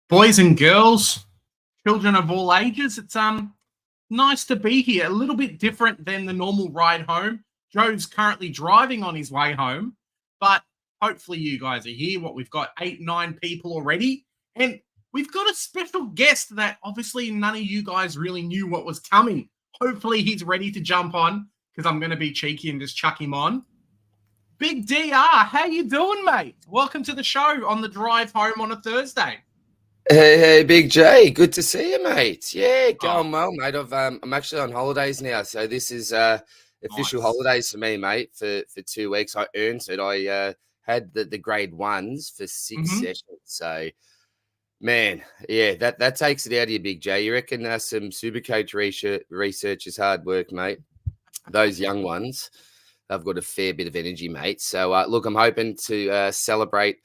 Boys and girls, children of all ages, it's nice to be here. A little bit different than the normal ride home. Joe's currently driving on his way home, but hopefully you guys are here. We've got 8, 9 people already, and we've got a special guest that obviously none of you guys really knew what was coming. Hopefully he's ready to jump on because I'm going to be cheeky and just chuck him on. Big DR, how you doing, mate? Welcome to the show on the drive home on a Thursday. Hey, Big J, good to see you, mate. Yeah, going well, mate. I'm actually on holidays now, so this is official holidays for me, mate. For 2 weeks, I earned it. I had the grade ones for 6 sessions. So, man, yeah, that takes it out of you, Big J. You reckon some Supercoach research is hard work, mate? Those young ones, they've got a fair bit of energy, mate. So, look, I'm hoping to celebrate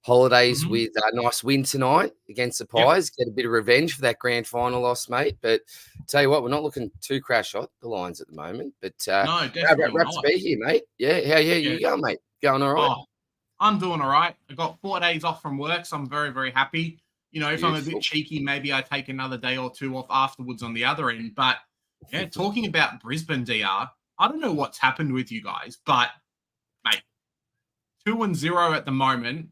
holidays with a nice win tonight against the Pies. Get a bit of revenge for that grand final loss, mate. But tell you what, we're not looking too crash hot, the Lions, at the moment. But no, definitely not. To be here, mate. Yeah, how you going, mate? Going all right? Oh, I'm doing all right. I got 4 days off from work, so I'm very, very happy. You know, if I'm a bit cheeky, maybe I take another day or two off afterwards on the other end. But yeah, talking about Brisbane, DR, I don't know what's happened with you guys, but mate, 2-0 at the moment,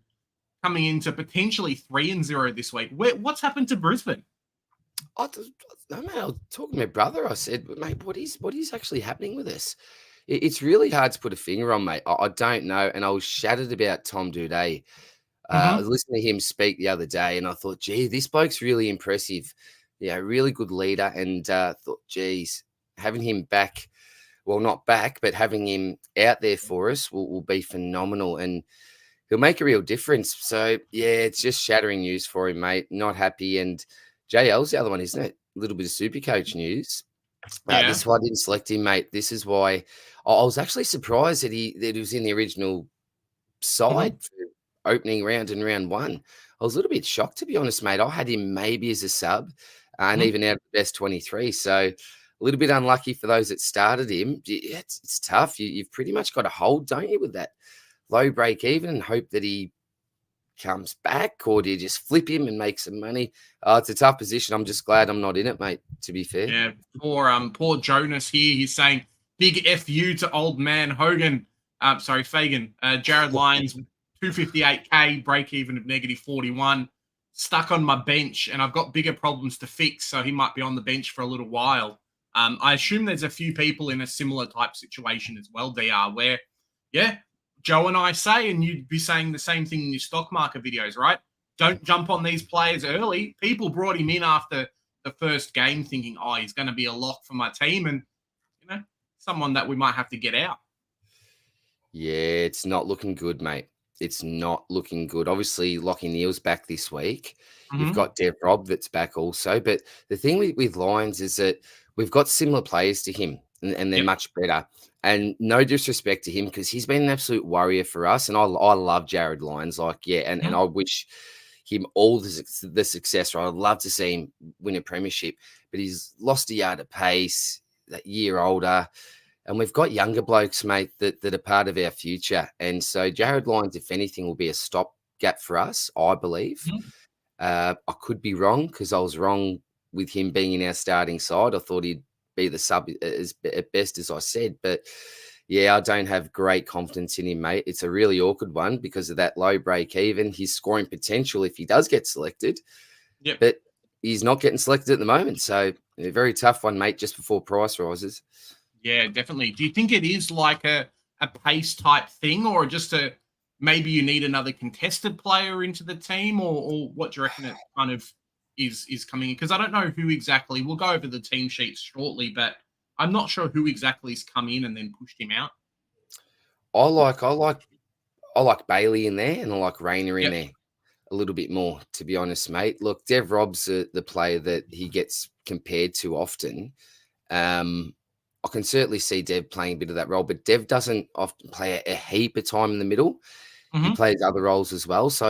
coming into potentially 3-0 this week. What's happened to Brisbane? I was talking to my brother. I said, mate, what is actually happening with this? It's really hard to put a finger on, mate. I don't know. And I was shattered about Tom Duday. I was listening to him speak the other day, and I thought, gee, this bloke's really impressive. Yeah, really good leader. And thought, geez, having him back, well, not back, but having him out there for us will be phenomenal. And he'll make a real difference. So, yeah, it's just shattering news for him, mate. Not happy. And JL's the other one, isn't it? A little bit of Supercoach news. This is why I didn't select him, mate. This is why I was actually surprised that he was in the original side for opening round and round one. I was a little bit shocked, to be honest, mate. I had him maybe as a sub and even out of the best 23. So a little bit unlucky for those that started him. Yeah, it's tough. You've pretty much got to hold, don't you, with that low break even and hope that he comes back, or do you just flip him and make some money? It's a tough position. I'm just glad I'm not in it, mate, to be fair. Yeah, poor Jonas here. He's saying big FU to old man Fagan. Jared Lyons, 258K, break even of -41. Stuck on my bench, and I've got bigger problems to fix, so he might be on the bench for a little while. I assume there's a few people in a similar type situation as well, DR, where, yeah, Joe and I say, and you'd be saying the same thing in your stock market videos, right? Don't jump on these players early. People brought him in after the first game thinking, oh, he's going to be a lock for my team. And, you know, someone that we might have to get out. Yeah, it's not looking good, mate. It's not looking good. Obviously, Lockie Neal's back this week. You've got Dev Rob that's back also. But the thing with Lions is that we've got similar players to him, and they're much better. And no disrespect to him, because he's been an absolute warrior for us. And I love Jared Lyons. And I wish him all the success. Right? I'd love to see him win a premiership. But he's lost a yard of pace, that year older. And we've got younger blokes, mate, that are part of our future. And so Jared Lyons, if anything, will be a stopgap for us, I believe. I could be wrong, because I was wrong with him being in our starting side. I thought he'd be the sub at best, as I said. But, yeah, I don't have great confidence in him, mate. It's a really awkward one because of that low break even, his scoring potential if he does get selected. But he's not getting selected at the moment. So a very tough one, mate, just before price rises. Yeah, definitely. Do you think it is like a pace type thing, or just maybe you need another contested player into the team, or what do you reckon it kind of is coming in? Because I don't know who exactly. We'll go over the team sheets shortly, but I'm not sure who exactly has come in and then pushed him out. I like Bailey in there, and I like Rayner in there a little bit more, to be honest, mate. Look, Dev Rob's the player that he gets compared to often. I can certainly see Dev playing a bit of that role, but Dev doesn't often play a heap of time in the middle. He plays other roles as well. So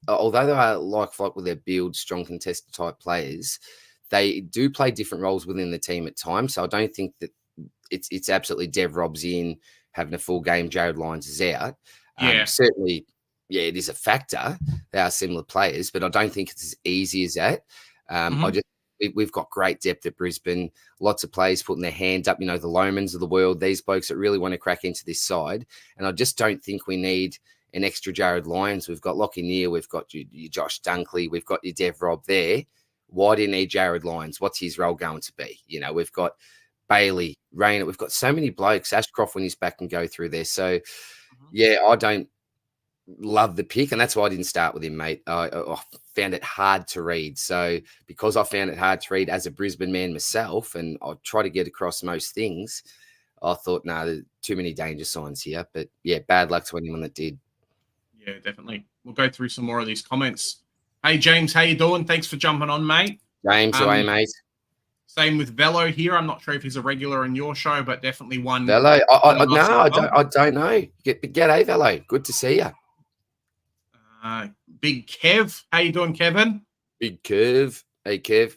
although they are like with their build, strong contested type players, they do play different roles within the team at times. So I don't think that it's absolutely Dev Rob's in, having a full game, Jared Lyons is out. Certainly yeah, it is a factor. They are similar players, but I don't think it's as easy as that. We've got great depth at Brisbane, lots of players putting their hand up, the Lomans of the world, these blokes that really want to crack into this side. And I just don't think we need an extra Jared Lyons. We've got Lockie Nire, we've got your Josh Dunkley, we've got your Dev Rob there. Why do you need Jared Lyons? What's his role going to be? We've got Bailey, Rayner, we've got so many blokes. Ashcroft, when he's back, can go through there. So, yeah, I don't love the pick, and that's why I didn't start with him, mate. I found it hard to read. So because I found it hard to read as a Brisbane man myself, and I try to get across most things, I thought, there's too many danger signs here. But yeah, bad luck to anyone that did. Yeah, definitely. We'll go through some more of these comments. Hey, James, how you doing? Thanks for jumping on, mate. James, how are you, mate? Same with Velo here. I'm not sure if he's a regular in your show, but definitely one. Velo? I don't know. G'day, Velo. Good to see you. Big Kev. How you doing, Kevin? Big Kev. Hey, Kev.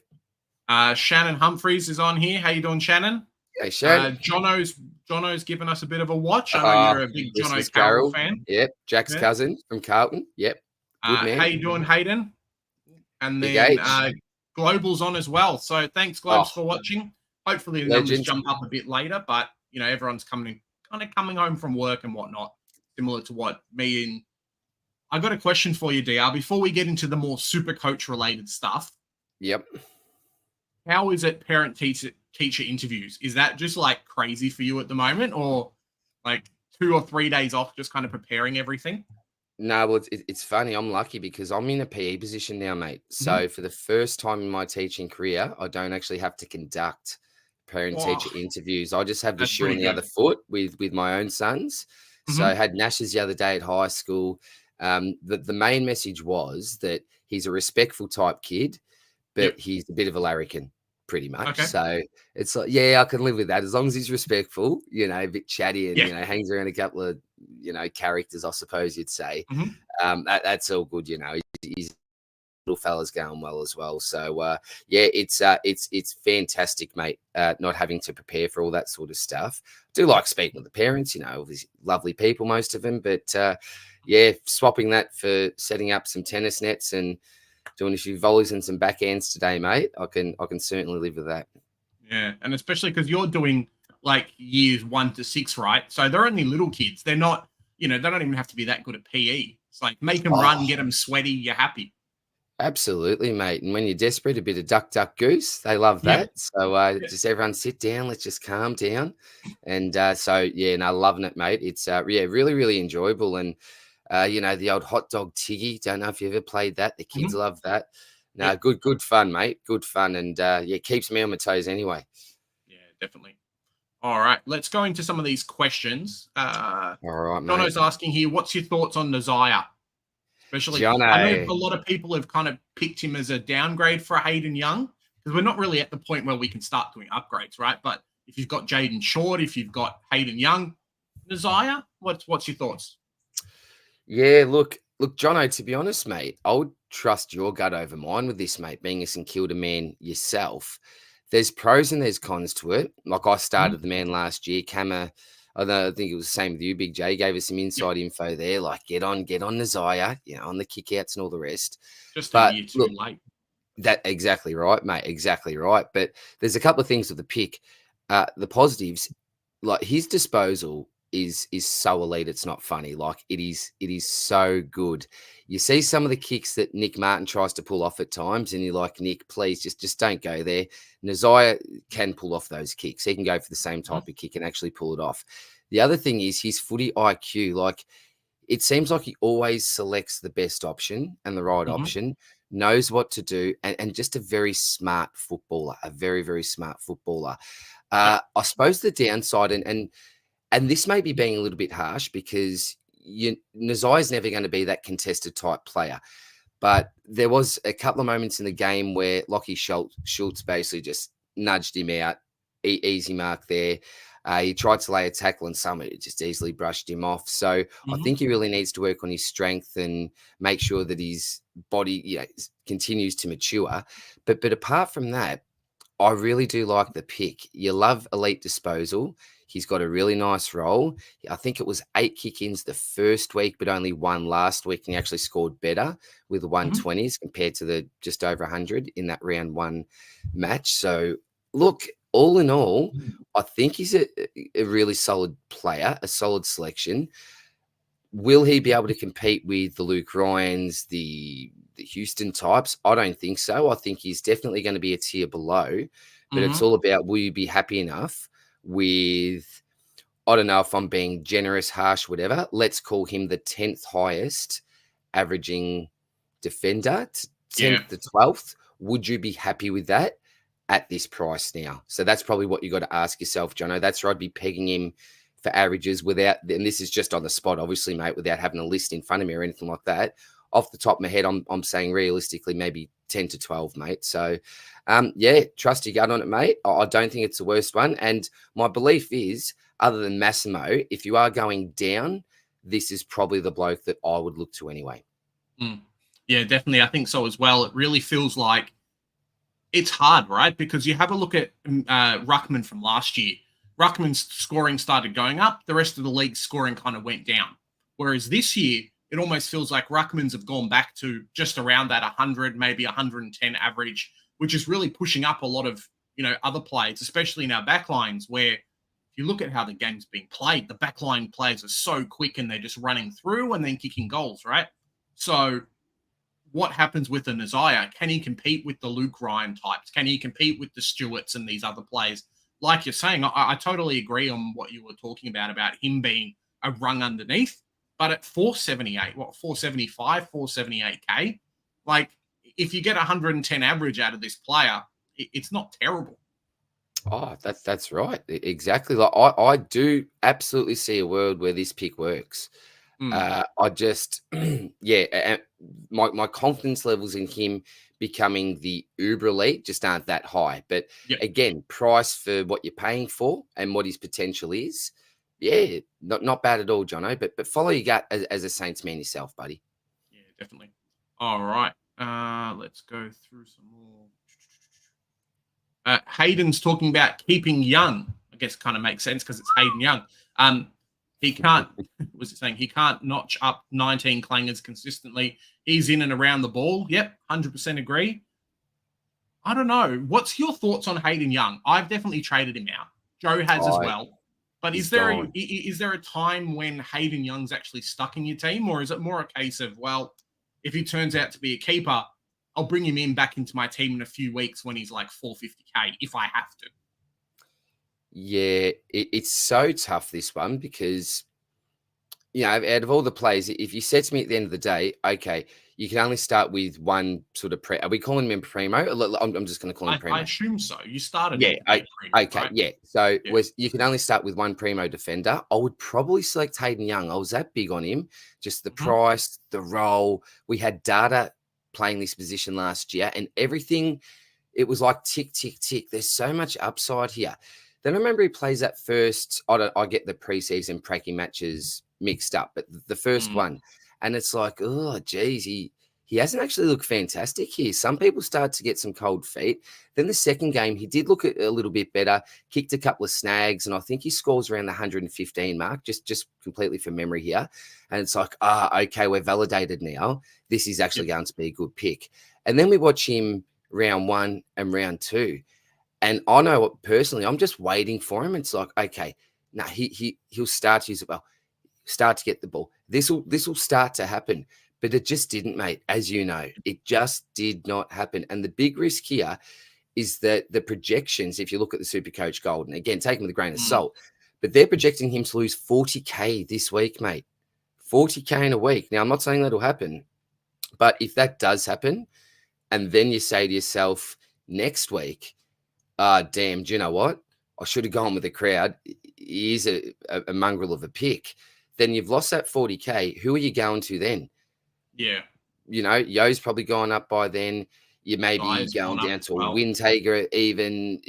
Shannon Humphreys is on here. How you doing, Shannon? Hey, Shannon. Jono's given us a bit of a watch. I know you're a big Jono Carroll fan. Yep. Jack's cousin from Carlton. Yep. Good man. How you doing, Hayden? And then Global's on as well. So thanks, Globes, for watching. Hopefully the numbers jump up a bit later, but everyone's coming home from work and whatnot, similar to what me and I got a question for you, DR, before we get into the more super coach related stuff. Yep. How is it parent teacher interviews? Is that just like crazy for you at the moment, or like 2 or 3 days off just kind of preparing everything? No, well, it's funny. I'm lucky because I'm in a PE position now, mate. So for the first time in my teaching career, I don't actually have to conduct parent-teacher interviews. I just have the shoe on the other foot with my own sons. So I had Nash's the other day at high school. The main message was that he's a respectful type kid, but he's a bit of a larrikin, pretty much. Okay. So it's like, yeah, I can live with that as long as he's respectful, a bit chatty and hangs around a couple of characters, I suppose you'd say. That's all good. He's little fella's going well as well. So it's fantastic, mate. Not having to prepare for all that sort of stuff. I do like speaking with the parents. These lovely people, most of them, but. Swapping that for setting up some tennis nets and doing a few volleys and some backhands today, mate. I can certainly live with that. Yeah, and especially because you're doing like years 1 to 6, right? So they're only little kids. They're not, they don't even have to be that good at PE. It's like make them run, get them sweaty, you're happy. Absolutely, mate. And when you're desperate, a bit of duck, duck, goose. They love that. So just everyone sit down. Let's just calm down. And loving it, mate. It's really, really enjoyable. And the old hot dog tiggy. Don't know if you ever played that. The kids love that. No, good fun, mate. Good fun. And keeps me on my toes anyway. Yeah, definitely. All right, let's go into some of these questions. All right, mate. Jono's asking here, what's your thoughts on Nire? Especially, I know a lot of people have kind of picked him as a downgrade for Hayden Young because we're not really at the point where we can start doing upgrades, right? But if you've got Jaden Short, if you've got Hayden Young, Nire, what's your thoughts? Yeah, look, Jono, to be honest, mate, I would trust your gut over mine with this, mate, being a St Kilda man yourself. There's pros and there's cons to it. Like I started the man last year. Cammer, I think it was the same with you, Big J, gave us some inside info there, like get on Nire, on the kickouts and all the rest. Just a year too late. That exactly right, mate, exactly right. But there's a couple of things with the pick. The positives, like his disposal is so elite, it's not funny. Like it is so good. You see some of the kicks that Nick Martin tries to pull off at times, and you're like, Nick, please just don't go there. Nire can pull off those kicks. He can go for the same type of kick and actually pull it off. The other thing is his footy IQ. Like it seems like he always selects the best option and the right option, knows what to do, and just a very smart footballer, a very, very smart footballer. I suppose the downside, and this may be being a little bit harsh because Nazai's never going to be that contested type player. But there was a couple of moments in the game where Lockie Schultz basically just nudged him out. Easy mark there. He tried to lay a tackle and somebody just easily brushed him off. So I think he really needs to work on his strength and make sure that his body continues to mature. But apart from that, I really do like the pick. You love elite disposal. He's got a really nice role. I think it was 8 kick-ins the first week, but only 1 last week, and he actually scored better with the 120s compared to the just over 100 in that round 1 match. So, look, all in all, I think he's a really solid player, a solid selection. Will he be able to compete with the Luke Ryans, the Houston types? I don't think so. I think he's definitely going to be a tier below, but it's all about, will you be happy enough with, I don't know if I'm being generous, harsh, whatever. Let's call him the 10th highest averaging defender, 10th to 12th. Would you be happy with that at this price now? So that's probably what you got to ask yourself, Jono. That's where I'd be pegging him for averages without, and this is just on the spot, obviously, mate, without having a list in front of me or anything like that. Off the top of my head, I'm saying realistically maybe 10 to 12, mate. So, yeah, trust your gut on it, mate. I don't think it's the worst one. And my belief is, other than Massimo, if you are going down, this is probably the bloke that I would look to anyway. Yeah, definitely. I think so as well. It really feels like it's hard, right? Because you have a look at Ruckman from last year. Ruckman's scoring started going up. The rest of the league's scoring kind of went down. Whereas this year, it almost feels like Ruckman's have gone back to just around that 100, maybe 110 average, which is really pushing up a lot of, other players, especially in our backlines, where if you look at how the game's being played, the backline players are so quick and they're just running through and then kicking goals, right? So what happens with a Nire? Can he compete with the Luke Ryan types? Can he compete with the Stewarts and these other players? Like you're saying, I totally agree on what you were talking about him being a rung underneath. But at 478, 475, 478K, like if you get 110 average out of this player, it's not terrible. Oh, that's right. Exactly. Like I do absolutely see a world where this pick works. I just, yeah, my confidence levels in him becoming the uber elite just aren't that high. But again, price for what you're paying for and what his potential is, yeah, not bad at all, Jono. But follow your gut as a Saints man yourself, buddy. Yeah, definitely. All right, let's go through some more. Hayden's talking about keeping Young. I guess kind of makes sense because it's Hayden Young. He can't, was it saying he can't notch up 19 clangers consistently. He's in and around the ball. Yep, 100% agree. I don't know. What's your thoughts on Hayden Young? I've definitely traded him out. Joe has as well. But is there a time when Hayden Young's actually stuck in your team, or is it more a case of, well, if he turns out to be a keeper, I'll bring him in back into my team in a few weeks when he's like 450K if I have to? Yeah, it's so tough, this one, because, out of all the players, if you said to me at the end of the day, okay, you can only start with one sort of are we calling him primo? I'm just going to call him primo. I assume so. You started. Yeah. Primo, okay. Right? Yeah. So you can only start with one primo defender. I would probably select Hayden Young. I was that big on him. Just the price, the role. We had data playing this position last year, and everything. It was like tick, tick, tick. There's so much upside here. Then I remember he plays that first. I get the preseason pracky matches mixed up, but the first one, and it's like, oh, geez, he hasn't actually looked fantastic here. Some people start to get some cold feet. Then the second game, he did look a little bit better, kicked a couple of snags, and I think he scores around the 115 mark, just completely from memory here. And it's like, okay, we're validated now. This is actually going to be a good pick. And then we watch him round 1 and round 2. And I know personally, I'm just waiting for him. It's like, okay, now he'll start to use it well, start to get the ball. This will start to happen. But it just didn't, mate. As you know, it just did not happen. And the big risk here is that the projections, if you look at the Supercoach Golden, again, take them with a grain of salt, but they're projecting him to lose 40K this week, mate. 40K in a week. Now, I'm not saying that'll happen, but if that does happen, and then you say to yourself next week, damn, do you know what? I should have gone with the crowd. He is a mongrel of a pick. Then you've lost that 40K. Who are you going to then? Yeah. Yo's probably gone up by then. You may be going down to a Windhager even.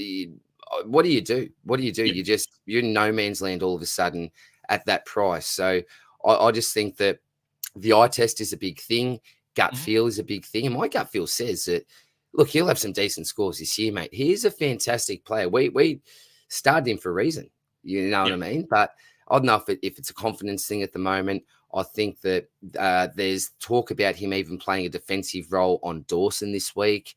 What do you do? Yeah. You're in no man's land all of a sudden at that price. So I just think that the eye test is a big thing. Gut feel is a big thing. And my gut feel says that look, he'll have some decent scores this year, mate. He is a fantastic player. We started him for a reason. You know what I mean? But I don't know if it's a confidence thing at the moment. I think that there's talk about him even playing a defensive role on Dawson this week.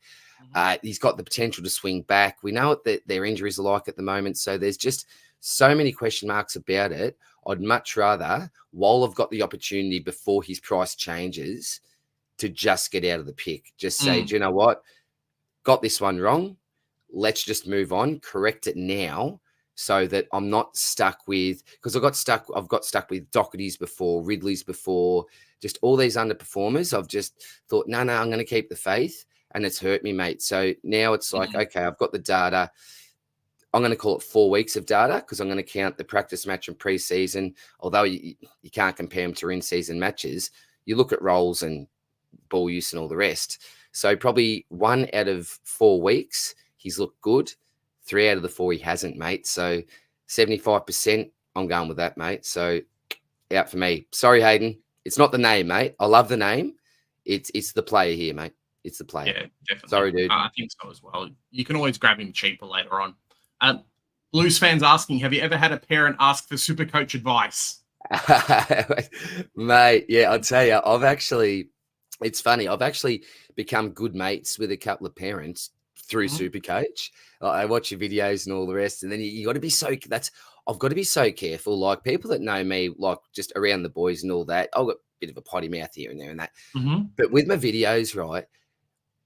He's got the potential to swing back. We know what their injuries are like at the moment. So there's just so many question marks about it. I'd much rather, while I've got the opportunity before his price changes, to just get out of the pick. Just say, do you know what? Got this one wrong. Let's just move on, correct it now, so that I'm not stuck with, because I've got stuck with Doherty's before, Ridley's before, just all these underperformers. I've just thought, no, I'm going to keep the faith, and it's hurt me, mate. So now it's like, okay, I've got the data. I'm going to call it 4 weeks of data because I'm going to count the practice match and preseason. Although you can't compare them to in-season matches, you look at roles and ball use and all the rest. So probably 1 out of 4 weeks, he's looked good. 3 out of the 4, he hasn't, mate. So 75%, I'm going with that, mate. So out for me. Sorry, Hayden. It's not the name, mate. I love the name. It's the player here, mate. It's the player. Yeah, definitely. Sorry, dude. I think so as well. You can always grab him cheaper later on. Blues fans asking, have you ever had a parent ask for super coach advice? Mate, yeah, I'll tell you, it's funny. I've actually become good mates with a couple of parents through Supercoach. I watch your videos and all the rest. And then you got to be I've got to be so careful. Like people that know me, like just around the boys and all that, I've got a bit of a potty mouth here and there and that. But with my videos, right,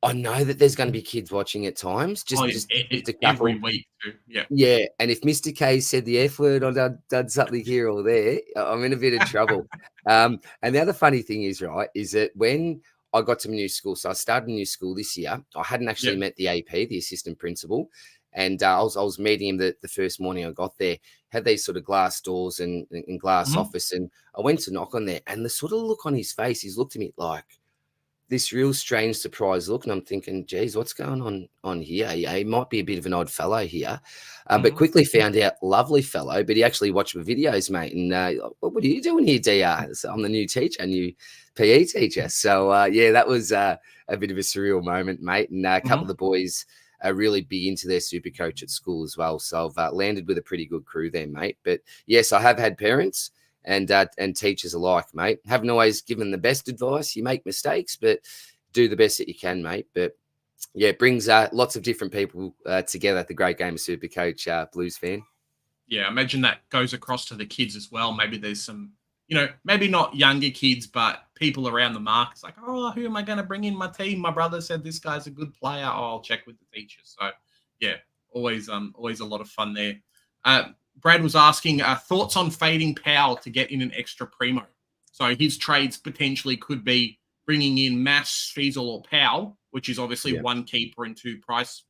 I know that there's going to be kids watching at times. Just a couple. Every week too. Yeah. Yeah. And if Mr. K said the F word or done something here or there, I'm in a bit of trouble. And the other funny thing is, right, is that when I got to a new school, so I started a new school this year, I hadn't actually met the AP, the assistant principal. And I was meeting him the first morning I got there, had these sort of glass doors and glass office. And I went to knock on there, and the sort of look on his face, he's looked at me like this real strange surprise look. And I'm thinking, geez, what's going on here? Yeah, he might be a bit of an odd fellow here. But quickly found out, lovely fellow, but he actually watched my videos, mate. And what are you doing here, DR? So I'm the new teacher, new PE teacher. So, yeah, that was a bit of a surreal moment, mate. And a couple of the boys are really big into their super coach at school as well. So I've landed with a pretty good crew there, mate. But yes, I have had parents and teachers alike, mate. Haven't always given the best advice. You make mistakes, but do the best that you can, mate. But yeah, it brings lots of different people together at the great game of super coach, Blues fan. Yeah, imagine that goes across to the kids as well. Maybe there's some, maybe not younger kids, but people around the mark. It's like, oh, who am I going to bring in my team? My brother said this guy's a good player. Oh, I'll check with the teachers. So yeah, always a lot of fun there. Brad was asking thoughts on fading Powell to get in an extra primo. So his trades potentially could be bringing in Mass, Fiesel, or Powell, which is obviously one keeper and 2 price,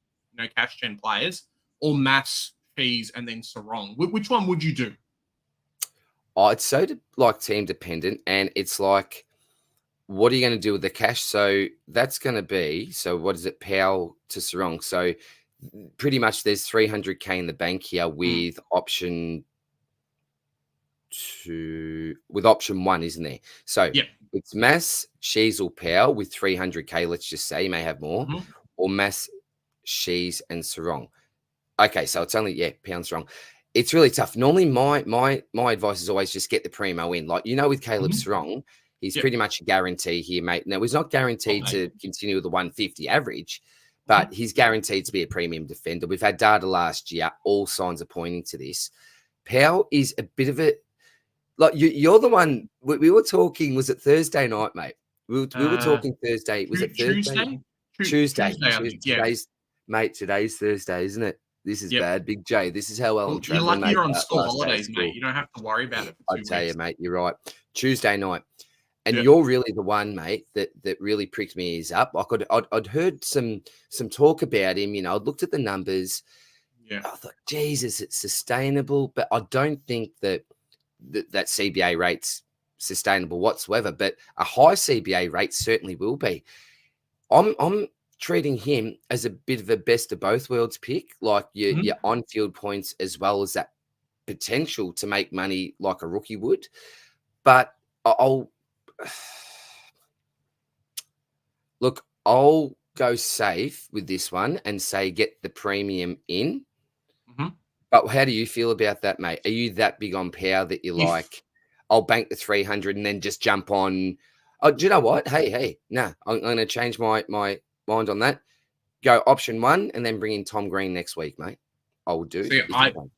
cash gen players, or Mass, Fees, and then Sarong. Which one would you do? Oh, it's so team dependent, and it's like, what are you going to do with the cash? So that's going to be, so what is it, Powell to Sarong? So pretty much there's 300K in the bank here with option 1, isn't there? So it's Mass, Sheasel, Powell with 300K, let's just say, you may have more, or Mass, Shees, and Sarong. Okay, so it's only, Pound Sarong. It's really tough. Normally, my advice is always just get the primo in. Like, with Caleb Sarong, he's pretty much a guarantee here, mate. Now, he's not guaranteed to continue with the 150 average, but he's guaranteed to be a premium defender. We've had data last year. All signs are pointing to this. Powell is a bit of a, like, you're the one, we were talking, was it Thursday night, mate? We were talking Thursday. Was it Thursday? Tuesday. Today's Thursday, isn't it? This is bad, Big J. This is how well I'm traveling. You're lucky you're on school holidays, mate. You don't have to worry about it. I'll tell you, mate. You're right. Tuesday night. And you're really the one, mate, that really pricked me ears up. I'd heard some talk about him. I'd looked at the numbers. Yeah. I thought, Jesus, it's sustainable. But I don't think that CBA rate's sustainable whatsoever. But a high CBA rate certainly will be. I'm treating him as a bit of a best of both worlds pick, like your on-field points as well as that potential to make money like a rookie would. But I'll go safe with this one and say get the premium in. Mhm. But how do you feel about that, mate? Are you that big on power that you're If like, I'll bank the 300 and then just jump on? Oh, do you know what? Hey, nah, I'm going to change my mind on that. Go option one and then bring in Tom Green next week, mate. I will do see, if you can.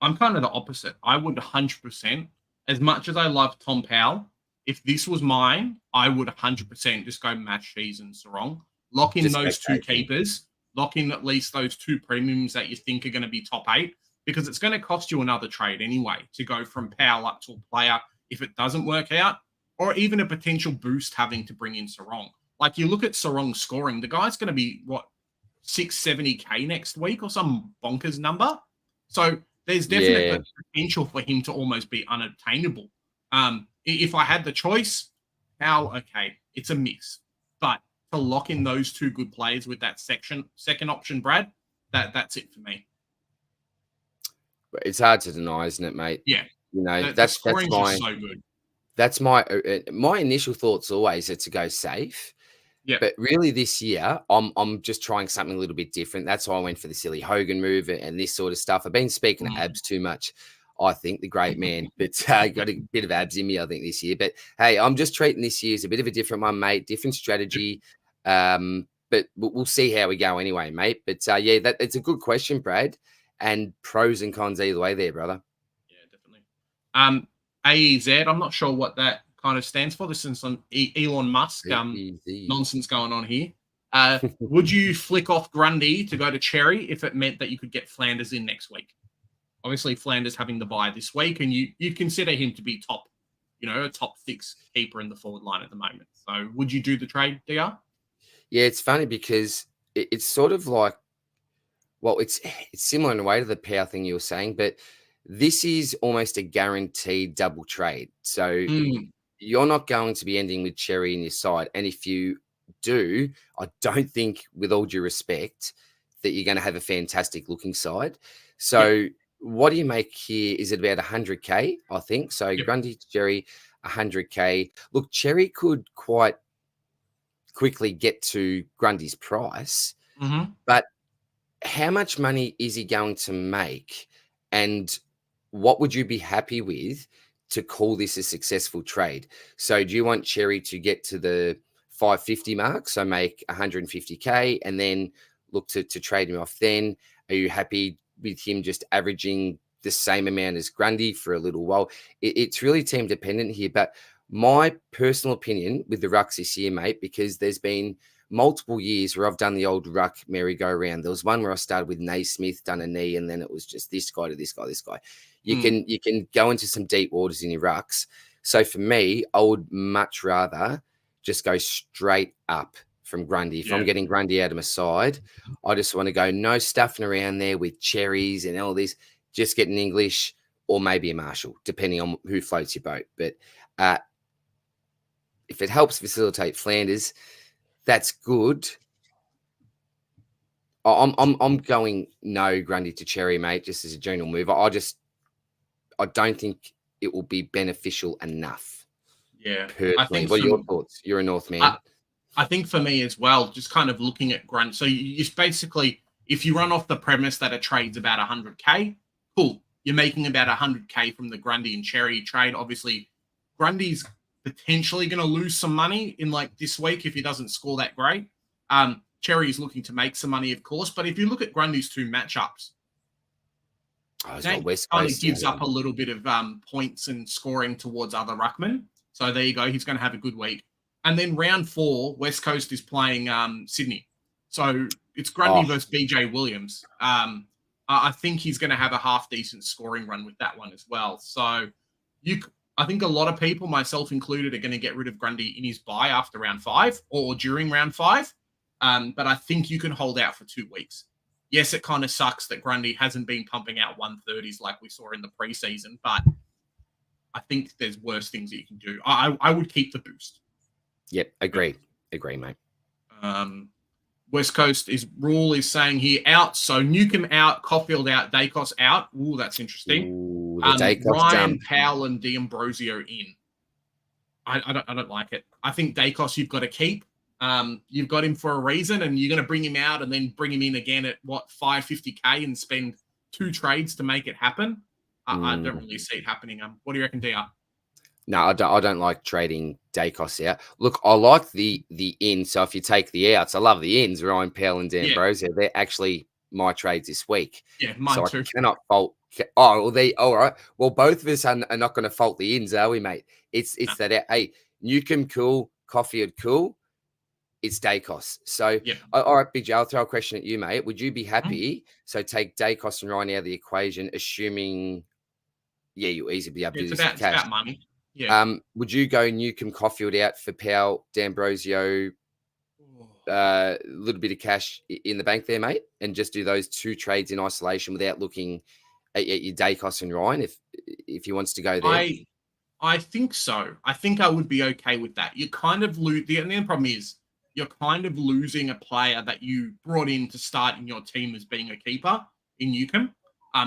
I'm kind of the opposite. I would 100%, as much as I love Tom Powell, if this was mine, I would 100% just go match Shees and Sarong. Lock in Just go those two safe, yeah. keepers. Lock in at least those two premiums that you think are going to be top 8, because it's going to cost you another trade anyway to go from Powell up to a player if it doesn't work out, or even a potential boost having to bring in Sarong. Like, you look at Sarong scoring, the guy's going to be, what, 670K next week or some bonkers number. So there's definitely Yeah. potential for him to almost be unattainable. If I had the choice, okay, it's a mix. But to lock in those two good players with that second option, Brad, that's it for me. It's hard to deny, isn't it, mate? Yeah. You know, The that's scoring's my just so good. that's my initial thoughts always are to go safe. Yeah. But really this year, I'm just trying something a little bit different. That's why I went for the silly Hogan move and this sort of stuff. I've been speaking to Abs too much, I think, the great man. But got a bit of abs in me, I think, this year. But hey, I'm just treating this year as a bit of a different one, mate. Different strategy. But we'll see how we go anyway, mate. But yeah, it's a good question, Brad. And pros and cons either way there, brother. Yeah, definitely. AEZ, I'm not sure what that kind of stands for. This is some Elon Musk nonsense going on here. Would you flick off Grundy to go to Cherry if it meant that you could get Flanders in next week? Obviously, Flanders having the bye this week, and you consider him to be top, a top 6 keeper in the forward line at the moment. So would you do the trade, DR? Yeah, it's funny because it's sort of like, well, it's similar in a way to the power thing you were saying, but this is almost a guaranteed double trade. So you're not going to be ending with Cherry in your side. And if you do, I don't think, with all due respect, that you're going to have a fantastic looking side. So what do you make here? Is it about 100K, I think? So Grundy to Cherry, 100K. Look, Cherry could quite quickly get to Grundy's price, but how much money is he going to make? And what would you be happy with to call this a successful trade? So do you want Cherry to get to the 550 mark, so make 150K, and then look to trade him off then? Are you happy with him just averaging the same amount as Grundy for a little while? It's really team dependent here, but my personal opinion with the Rucks this year, mate, because there's been multiple years where I've done the old Ruck merry-go-round. There was one where I started with Naismith, done a knee, and then it was just this guy to this guy, this guy. You can go into some deep waters in your Rucks. So for me, I would much rather just go straight up from Grundy. If I'm getting Grundy out of my side, I just want to go no stuffing around there with cherries and all this. Just get an English or maybe a Marshall, depending on who floats your boat. But if it helps facilitate Flanders, that's good. I'm going no Grundy to Cherry, mate, just as a general move. I don't think it will be beneficial enough. Yeah. Personally. What are your thoughts? You're a North man. I think for me as well, just kind of looking at Grundy. So you just basically, if you run off the premise that a trade's about 100K, cool. You're making about 100K from the Grundy and Cherry trade. Obviously, Grundy's potentially going to lose some money in like this week if he doesn't score that great. Cherry is looking to make some money, of course. But if you look at Grundy's 2 matchups, that kind of gives up a little bit of points and scoring towards other ruckmen. So there you go. He's going to have a good week. And then round 4, West Coast is playing Sydney. So it's Grundy versus BJ Williams. I think he's going to have a half-decent scoring run with that one as well. So I think a lot of people, myself included, are going to get rid of Grundy in his bye after round 5 or during round 5. But I think you can hold out for 2 weeks. Yes, it kind of sucks that Grundy hasn't been pumping out 130s like we saw in the preseason, but I think there's worse things that you can do. I would keep the boost. Yep, agree, mate. West Coast rule is saying here out. So Newcomb out, Caulfield out, Dacos out. Ooh, that's interesting. Ooh, Ryan, Powell, and D'Ambrosio in. I don't like it. I think Dacos you've got to keep. You've got him for a reason, and you're going to bring him out and then bring him in again at what 550k and spend 2 trades to make it happen. I don't really see it happening. What do you reckon, DR? No, I don't like trading Dacos out. Look, I like the in. So if you take the outs, I love the ins. Ryan Powell and D'Ambrosio. They're actually my trades this week. Yeah, mine so too. I cannot fault. Oh, well, all right. Well, both of us are not going to fault the ins, are we, mate? It's that. Hey, Newcomb cool, Caulfield cool. It's Dacos. So, all right, Big J, I'll throw a question at you, mate. Would you be happy? So take Dacos and Ryan out of the equation, assuming, you easily be able to do this for cash. It's about money. Yeah. Would you go Newcomb Caulfield out for Powell, D'Ambrosio, a little bit of cash in the bank there, mate, and just do those 2 trades in isolation without looking at your Dacos and Ryan if he wants to go there? I think so. I think I would be okay with that. You kind of lose. The problem is you're kind of losing a player that you brought in to start in your team as being a keeper in Newcomb.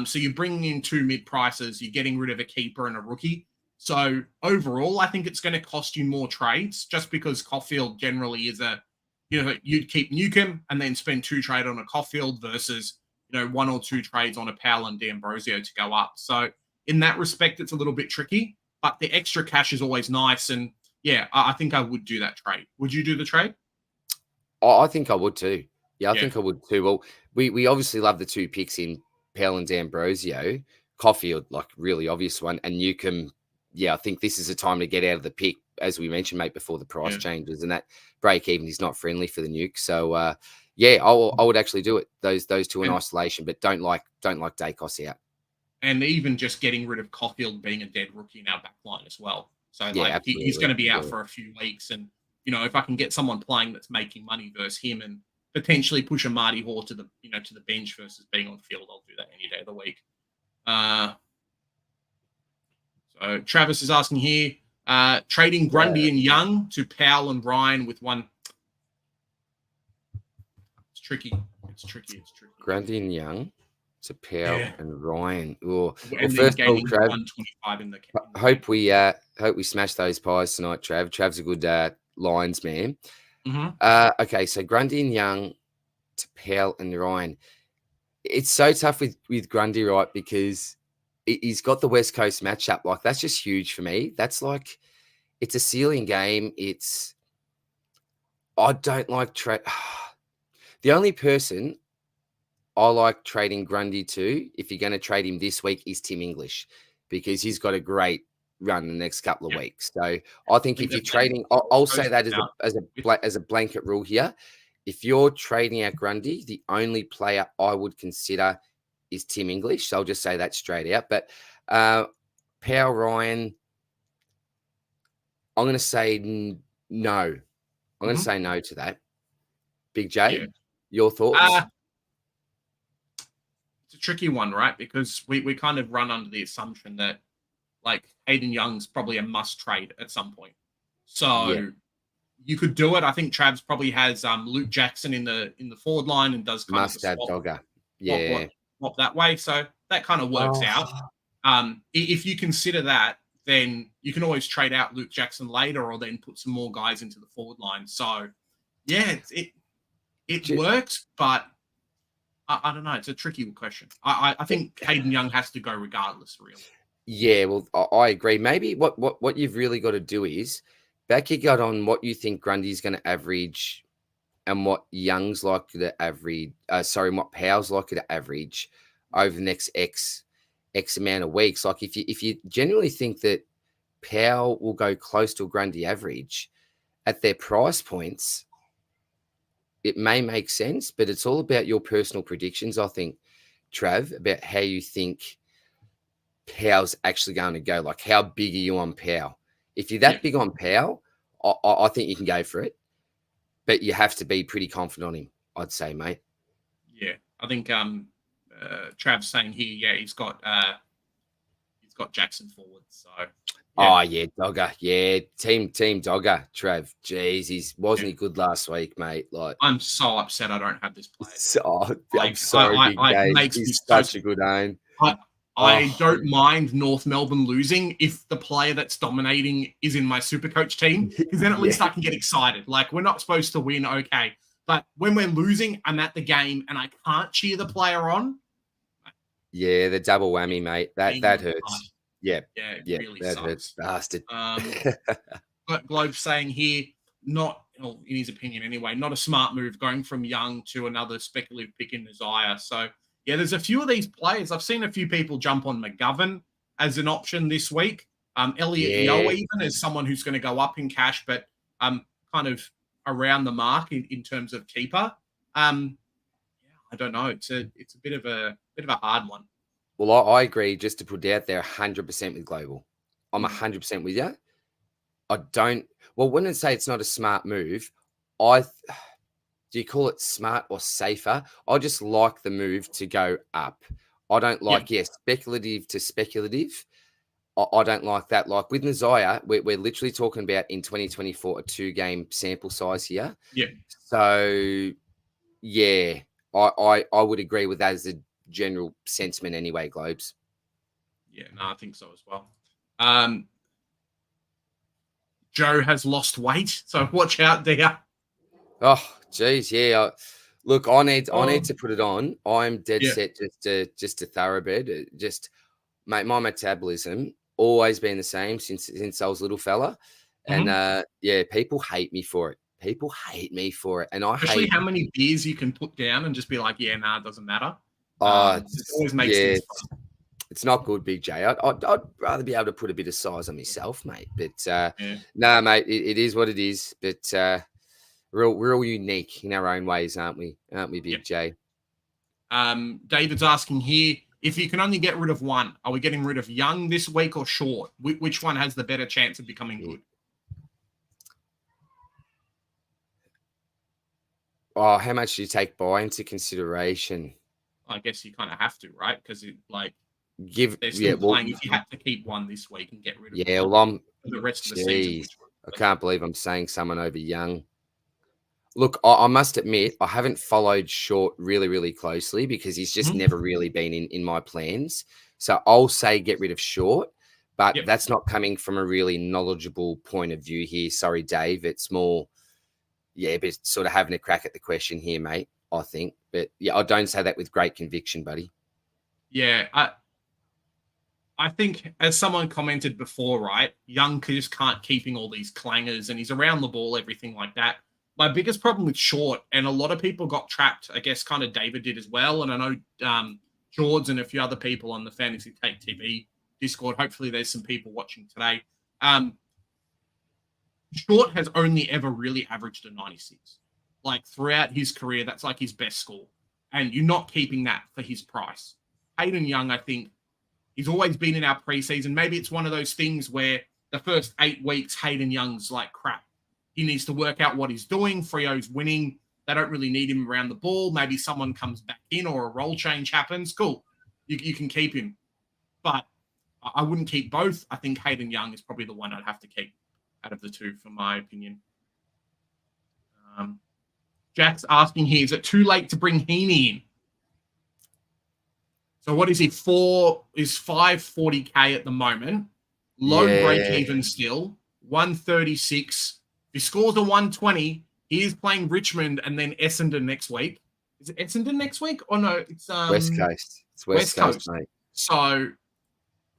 So you're bringing in 2 mid prices. You're getting rid of a keeper and a rookie. So overall, I think it's going to cost you more trades just because Caulfield generally is you'd keep Newcomb and then spend 2 trade on a Caulfield versus, 1 or 2 trades on a Powell and D'Ambrosio to go up. So in that respect, it's a little bit tricky, but the extra cash is always nice. And I think I would do that trade. Would you do the trade? Oh, I think I would too. Yeah, I think I would too. Well, we obviously love the 2 picks in Powell and D'Ambrosio. Caulfield, like really obvious one, and Newcomb. Yeah, I think this is a time to get out of the pick, as we mentioned, mate, before the price changes, and that break even is not friendly for the Nuke. So, I would actually do it. Those 2 in isolation, but don't like Dacos out. And even just getting rid of Caulfield being a dead rookie in our back line as well. So he's going to be out for a few weeks, and if I can get someone playing that's making money versus him, and potentially push a Marty Hoare to the bench versus being on the field, I'll do that any day of the week. So Travis is asking here, trading Grundy and Young to Powell and Ryan with one. It's tricky. Grundy and Young to Powell and Ryan. Oh, well, first of all, Trav, 125 in the hope we smash those pies tonight, Trav. Trav's a good Lyons man. Mm-hmm. Okay, so Grundy and Young to Powell and Ryan. It's so tough with Grundy, right? Because he's got the West Coast matchup. Like, that's just huge for me. That's like, it's a ceiling game. I don't like the only person I like trading Grundy to, if you're going to trade him this week, is Tim English, because he's got a great run the next couple of weeks. So I think if you're trading, I'll say that as a blanket rule here. If you're trading out Grundy, the only player I would consider is Tim English. So I'll just say that straight out. But Powell, Ryan, I'm going to say no. I'm going to say no to that. Big J, your thoughts? It's a tricky one, right? Because we kind of run under the assumption that like Hayden Young's probably a must trade at some point. So you could do it. I think Trav's probably has Luke Jackson in the forward line and does kind must of have dogger. Swap that way. So that kind of works out. If you consider that, then you can always trade out Luke Jackson later, or then put some more guys into the forward line. So it works, but I don't know. It's a tricky question. I think Hayden Young has to go regardless, really. Yeah, well, I agree. Maybe what you've really got to do is back your gut on what you think Grundy's going to average and what Young's likely to average. What Powell's likely to average over the next X amount of weeks. Like if you genuinely think that Powell will go close to a Grundy average at their price points, it may make sense, but it's all about your personal predictions, I think, Trav, about how you think Powell's actually going to go. Like, how big are you on Powell? If you're that big on Powell, I think you can go for it, but you have to be pretty confident on him, I'd say, mate. Yeah, I think Trav's saying here, he's got Jackson forward, so. Yeah. Oh yeah, Dogger. Yeah, team Dogger. Trav. Jeez, he wasn't good last week, mate. Like, I'm so upset I don't have this player. I'm sorry, Big Dave. He's such a good own. I don't mind North Melbourne losing if the player that's dominating is in my Supercoach team, because then at least I can get excited. Like, we're not supposed to win, okay. But when we're losing, I'm at the game and I can't cheer the player on. Yeah, the double whammy, mate. That hurts. Yeah, it yeah, really that sucks. hurts, bastard. Globe saying here, not, well, in his opinion anyway, not a smart move going from Young to another speculative pick in Nire. So, yeah, there's a few of these players. I've seen a few people jump on McGovern as an option this week. Elliot Yeo even as someone who's going to go up in cash, but kind of around the mark in terms of keeper. I don't know. It's a bit of a hard one. Well, I agree. Just to put it out there, 100% with Global. I'm 100% with you. I don't. Well, when I say it's not a smart move, do you call it smart or safer? I just like the move to go up. I don't like, speculative to speculative. I don't like that. Like with Nire, we're literally talking about in 2024 a 2-game sample size here. Yeah. So, yeah, I would agree with that as a general sentiment anyway, Globes. Yeah, no, I think so as well. Joe has lost weight, so watch out there. Oh, geez, yeah. Look, I need to put it on. I'm dead set just a thoroughbred. Just, mate, my metabolism always been the same since I was a little fella, and people hate me for it. People hate me for it, and especially how many beers you can put down and just be like, yeah, nah, it doesn't matter. Oh, it always makes things fun. It's not good, Big J. I'd rather be able to put a bit of size on myself, mate. But no, mate, it is what it is. But we're all unique in our own ways, aren't we? Aren't we, Big J? David's asking here, if you can only get rid of one, are we getting rid of Young this week or Short? Which one has the better chance of becoming good? Oh, how much do you take by into consideration? I guess you kind of have to, right? Because it they're still playing. If you had to keep one this week and get rid of one for the rest of the season. I can't believe I'm saying someone over Young. Look, I must admit, I haven't followed Short really, really closely because he's just never really been in my plans. So I'll say get rid of Short, but that's not coming from a really knowledgeable point of view here. Sorry, Dave. It's more, but sort of having a crack at the question here, mate, I think. But I don't say that with great conviction, buddy. Yeah, I think, as someone commented before, right, Young just can't keeping all these clangers, and he's around the ball, everything like that. My biggest problem with Short, and a lot of people got trapped, I guess kind of David did as well, and I know George and a few other people on the Fantasy Take TV Discord, hopefully there's some people watching today. Short has only ever really averaged a 96. Like, throughout his career, that's like his best score. And you're not keeping that for his price. Hayden Young, I think, he's always been in our preseason. Maybe it's one of those things where the first 8 weeks, Hayden Young's like crap. He needs to work out what he's doing. Freo's winning. They don't really need him around the ball. Maybe someone comes back in or a role change happens. Cool. You can keep him. But I wouldn't keep both. I think Hayden Young is probably the one I'd have to keep out of the two, for my opinion. Jack's asking here, is it too late to bring Heeney in? So what is he? 540K at the moment. Low break even still. 136. If he scores a 120, he is playing Richmond and then Essendon next week. Is it Essendon next week? Or no, it's West Coast. It's West Coast, mate. So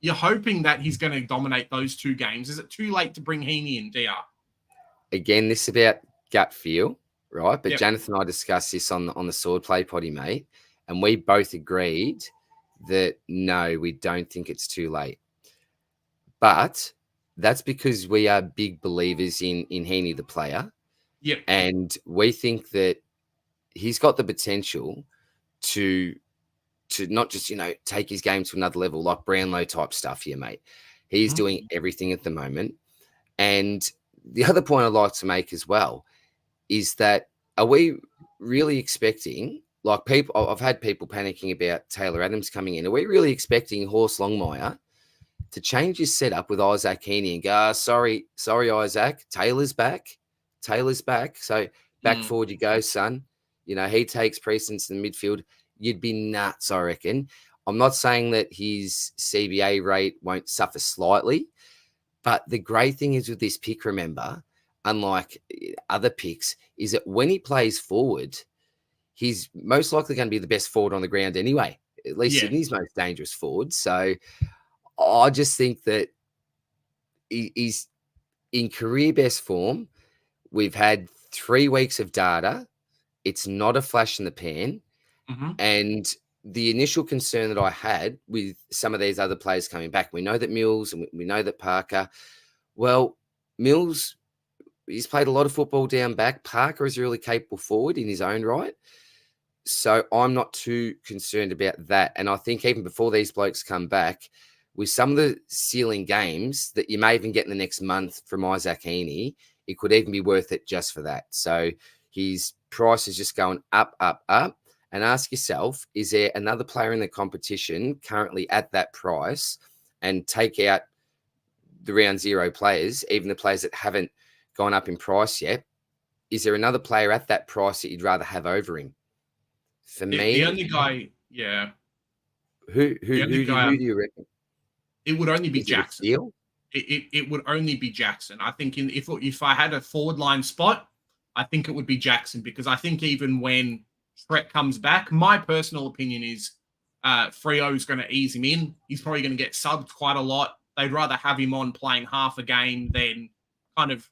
you're hoping that he's going to dominate those 2 games. Is it too late to bring Heeney in, DR? Again, this is about gut feel, right? But Jonathan and I discussed this on the Sword Play Potty, mate, and we both agreed that no, we don't think it's too late. But that's because we are big believers in Heeney, the player. Yep. And we think that he's got the potential to not just, take his game to another level, like Brownlow type stuff here, mate. He's doing everything at the moment. And the other point I'd like to make as well is that, are we really expecting, like, people, I've had people panicking about Taylor Adams coming in. Are we really expecting Horst Longmire to change his setup with Isaac Heeney and go, sorry, Isaac, Taylor's back. So back forward you go, son. He takes precedence in the midfield. You'd be nuts, I reckon. I'm not saying that his CBA rate won't suffer slightly, but the great thing is with this pick, remember, unlike other picks, is that when he plays forward, he's most likely going to be the best forward on the ground anyway, at least Yeah. Sydney's most dangerous forward. So I just think that he's in career best form. We've had 3 weeks of data. It's not a flash in the pan. Mm-hmm. And the initial concern that I had with some of these other players coming back, we know that Mills and we know that Parker. Well, Mills, he's played a lot of football down back. Parker is a really capable forward in his own right. So I'm not too concerned about that. And I think even before these blokes come back, with some of the ceiling games that you may even get in the next month from Isaac Heeney, it could even be worth it just for that. So his price is just going up, up, up. And ask yourself, is there another player in the competition currently at that price? And take out the round 0 players, even the players that haven't gone up in price yet. Is there another player at that price that you'd rather have over him? For me, the only guy, yeah. Who do you reckon? It would only be Is Jackson. It would only be Jackson. I think if I had a forward line spot, I think it would be Jackson, because I think even when Trek comes back, my personal opinion is Freo's going to ease him in. He's probably going to get subbed quite a lot. They'd rather have him on playing half a game than kind of,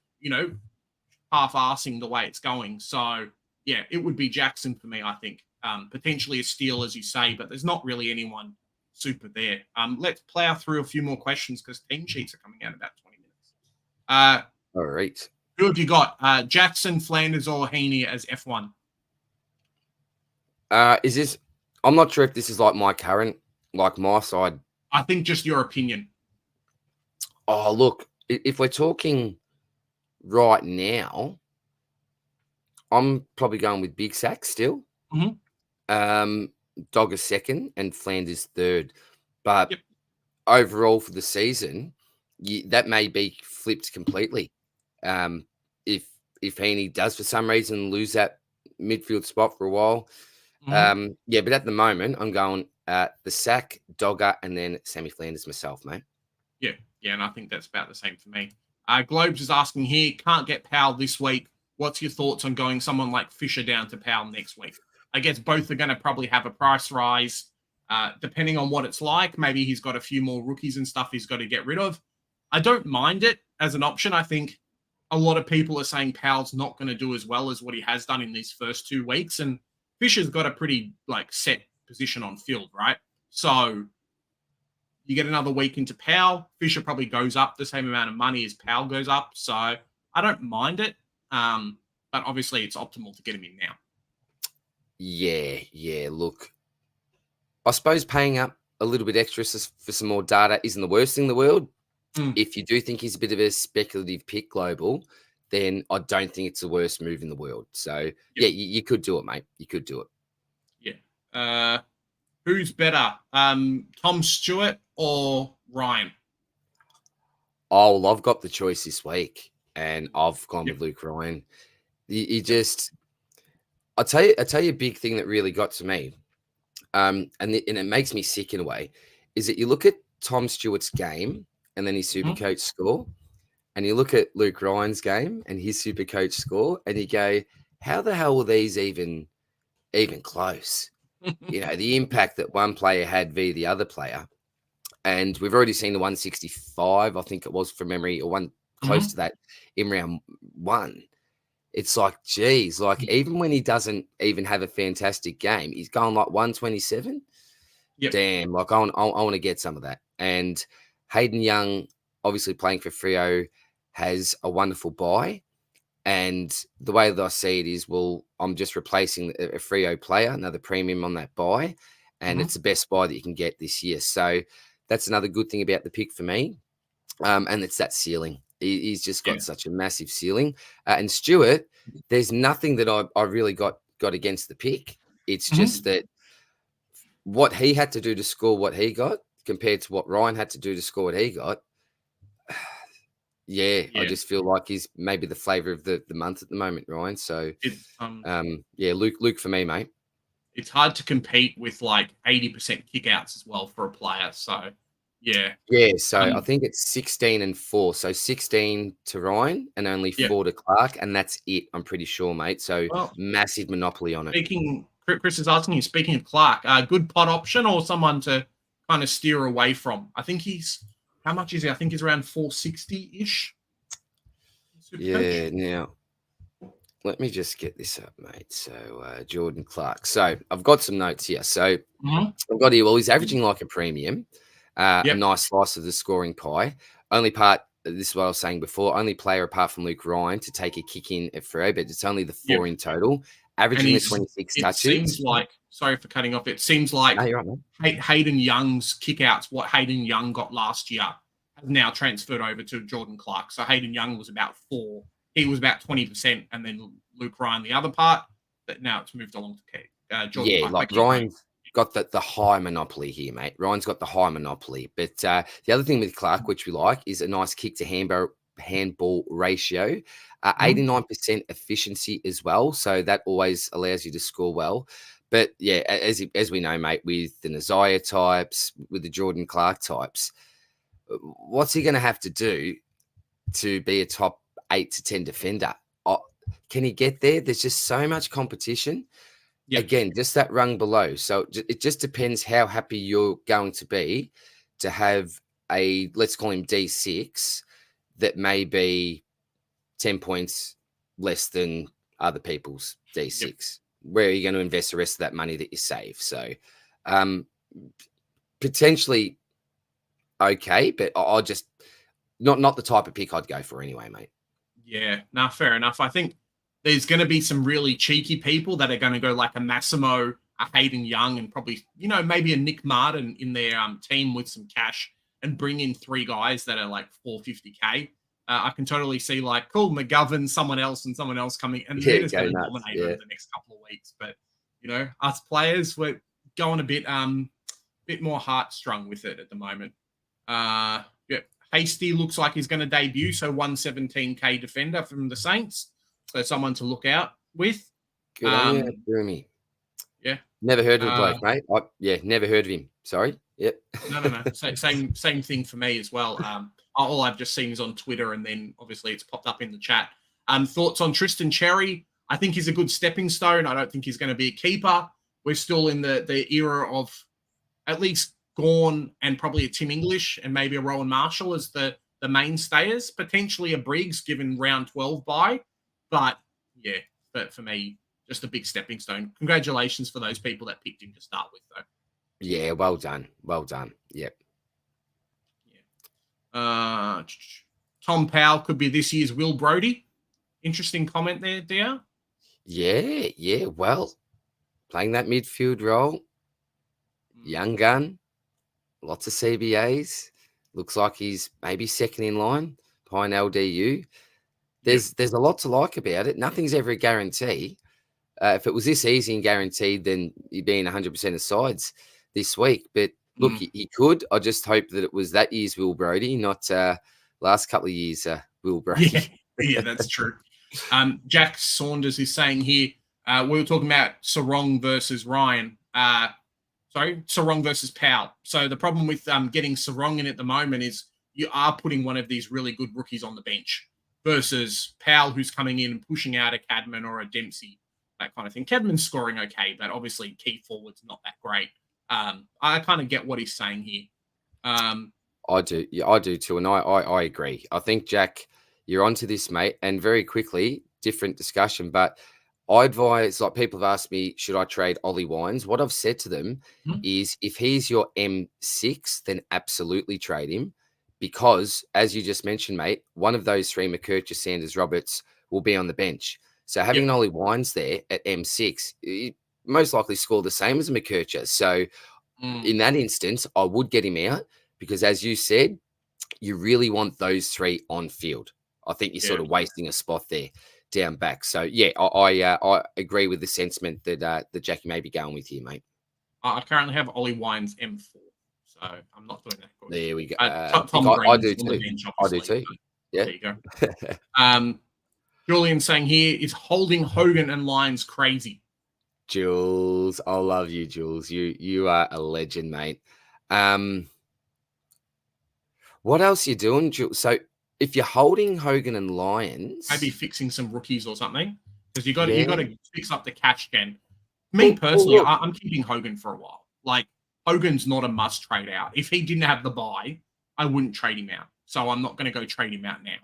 half-arsing the way it's going. So, yeah, it would be Jackson for me, I think. Potentially a steal, as you say, but there's not really anyone super there. Let's plow through a few more questions because team sheets are coming out in about 20 minutes. All right. Who have you got? Jackson, Flanders, or Heeney as F1? Is this? I'm not sure if this is like my side. I think just your opinion. Oh, look, if we're talking right now, I'm probably going with Big Sack still. Mm-hmm. Dogger second and Flanders third. But overall for the season, that may be flipped completely. If Heeney does for some reason lose that midfield spot for a while. Mm-hmm. But at the moment, I'm going the Sack, Dogger, and then Sammy Flanders myself, mate. Yeah, and I think that's about the same for me. Globes is asking here, can't get Powell this week. What's your thoughts on going someone like Fisher down to Powell next week? I guess both are going to probably have a price rise, depending on what it's like. Maybe he's got a few more rookies and stuff he's got to get rid of. I don't mind it as an option. I think a lot of people are saying Powell's not going to do as well as what he has done in these first 2 weeks. And Fisher's got a pretty set position on field, right? So you get another week into Powell. Fisher probably goes up the same amount of money as Powell goes up. So I don't mind it. But obviously it's optimal to get him in now. Yeah. Look, I suppose paying up a little bit extra for some more data isn't the worst thing in the world. If you do think he's a bit of a speculative pick, Global, then I don't think it's the worst move in the world. So, you could do it, mate. You could do it. Yeah. Who's better, Tom Stewart or Ryan? Oh, well, I've got the choice this week, and I've gone with Luke Ryan. You just... I'll tell you a big thing that really got to me, and it makes me sick in a way, is that you look at Tom Stewart's game and then his Supercoach score, and you look at Luke Ryan's game and his Supercoach score, and you go, how the hell were these even close? The impact that one player had via the other player, and we've already seen the 165, I think it was from memory, or one close to that in round 1. It's like, geez, even when he doesn't even have a fantastic game, he's going 127. Yep. Damn, I want to get some of that. And Hayden Young, obviously playing for Freo, has a wonderful buy. And the way that I see it is, I'm just replacing a Freo player, another premium on that buy. And it's the best buy that you can get this year. So that's another good thing about the pick for me. And it's that ceiling. He's just got such a massive ceiling. And Stewart, there's nothing that I really got against the pick. It's just that what he had to do to score what he got compared to what Ryan had to do to score what he got. I just feel like he's maybe the flavour of the month at the moment, Ryan. So, Luke for me, mate. it's hard to compete with like 80% kickouts as well for a player. So yeah. Yeah, so I think it's 16 and 4. So 16 to Ryan and only 4 to Clark, and that's it. I'm pretty sure, mate. So massive monopoly on it. Chris is asking you. Speaking of Clark, good pot option or someone to kind of steer away from? I think how much is he? I think he's around 460 ish. Yeah. Now, let me just get this up, mate. So Jordan Clark. So I've got some notes here. So I've got here. Well, he's averaging like a premium. A nice slice of the scoring pie. Only part, this is what I was saying before, only player apart from Luke Ryan to take a kick in at Freo, but it's only the 4 in total, averaging the 26 touches. Seems like, sorry for cutting off, it seems like Hayden Young's kickouts, what Hayden Young got last year, have now transferred over to Jordan Clark. So Hayden Young was about 4. He was about 20%, and then Luke Ryan the other part. But now it's moved along to Jordan Clark. Like Ryan's got the high monopoly here, mate. Ryan's got the high monopoly. But the other thing with Clark, which we like, is a nice kick to handball ratio. 89% efficiency as well. So that always allows you to score well. But yeah, as we know, mate, with the Nire types, with the Jordan Clark types, what's he going to have to do to be a top 8 to 10 defender? Can he get there? There's just so much competition. Again, just that rung below. So it just depends how happy you're going to be to have a, let's call him D6, that may be 10 points less than other people's D6. Where are you going to invest the rest of that money that you save? So potentially okay, but I'll just not the type of pick I'd go for anyway, mate. Yeah, no, fair enough. I think there's going to be some really cheeky people that are going to go like a Massimo, a Hayden Young, and probably, maybe a Nick Martin in their team with some cash and bring in 3 guys that are like 450K. I can totally see like, cool, McGovern, someone else coming, and they're just going to dominate over the next couple of weeks. But, us players, we're going a bit more heartstrung with it at the moment. Hasty looks like he's going to debut, so 117K defender from the Saints. So someone to look out with. Good on you, Jeremy. Yeah. Never heard of the bloke, mate. Never heard of him. Sorry. Yep. No. Same thing for me as well. All I've just seen is on Twitter, and then obviously it's popped up in the chat. Thoughts on Tristan Cherry? I think he's a good stepping stone. I don't think he's going to be a keeper. We're still in the era of at least Gawn and probably a Tim English and maybe a Rowan Marshall as the mainstayers. Potentially a Briggs given round 12 bye. But yeah, for me, just a big stepping stone. Congratulations for those people that picked him to start with, though. Yeah, well done. Yep. Yeah. Tom Powell could be this year's Will Brodie. Interesting comment there, Dia. Yeah. Well, playing that midfield role, young gun, lots of CBAs. Looks like he's maybe second in line behind LDU. There's a lot to like about it. Nothing's ever a guarantee. If it was this easy and guaranteed, then he'd be in 100% of sides this week. But look, he could. I just hope that it was that year's Will Brodie, not last couple of years Will Brodie. Yeah, that's true. Jack Saunders is saying here, we were talking about Sarong versus Ryan. Sarong versus Powell. So the problem with getting Sarong in at the moment is you are putting one of these really good rookies on the bench versus Powell, who's coming in and pushing out a Cadman or a Dempsey, that kind of thing. Cadman's scoring okay, but obviously key forward's not that great. I kind of get what he's saying here. I do. Yeah, I do too. And I agree. I think, Jack, you're onto this, mate. And very quickly, different discussion, but I advise, like people have asked me, should I trade Ollie Wines? What I've said to them is if he's your M6, then absolutely trade him. Because, as you just mentioned, mate, one of those 3, McKercher, Sanders, Roberts, will be on the bench. So having Ollie Wines there at M6, he most likely score the same as a McKercher. So in that instance, I would get him out because, as you said, you really want those 3 on field. I think you're sort of wasting a spot there down back. So, yeah, I agree with the sentiment that Jackie may be going with here, mate. I currently have Ollie Wines M4. So I'm not doing that good. There we go. I do too. I do too. Yeah. There you go. Julian saying here, is holding Hogan and Lyons crazy? Jules, I love you, Jules. You are a legend, mate. What else are you doing, Jules? So if you're holding Hogan and Lyons, Maybe fixing some rookies or something, because you yeah. got to fix up the cash gen. Me personally, I'm keeping Hogan for a while. Like, Hogan's not a must trade out. If he didn't have the buy, I wouldn't trade him out. So I'm not going to go trade him out now.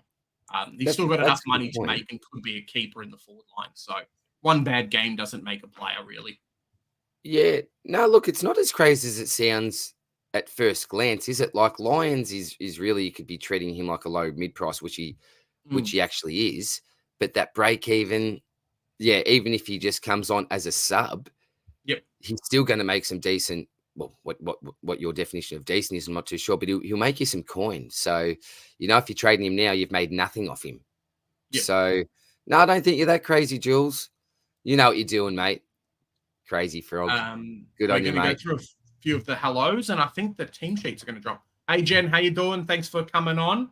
He's still got enough money to make and could be a keeper in the forward line. So one bad game doesn't make a player, really. Yeah. No, look, it's not as crazy as it sounds at first glance, is it? Like, Lyons is really, you could be treating him like a low mid price, which he actually is. But that break even, yeah, even if he just comes on as a sub, yep, he's still going to make some decent. Well, what your definition of decent is, I'm not too sure, but he'll make you some coin. So, if you're trading him now, you've made nothing off him. Yep. So, no, I don't think you're that crazy, Jules. You know what you're doing, mate. Crazy frog. Good on you, mate. We're going to go through a few of the hellos, and I think the team sheets are going to drop. Hey, Jen, how you doing? Thanks for coming on.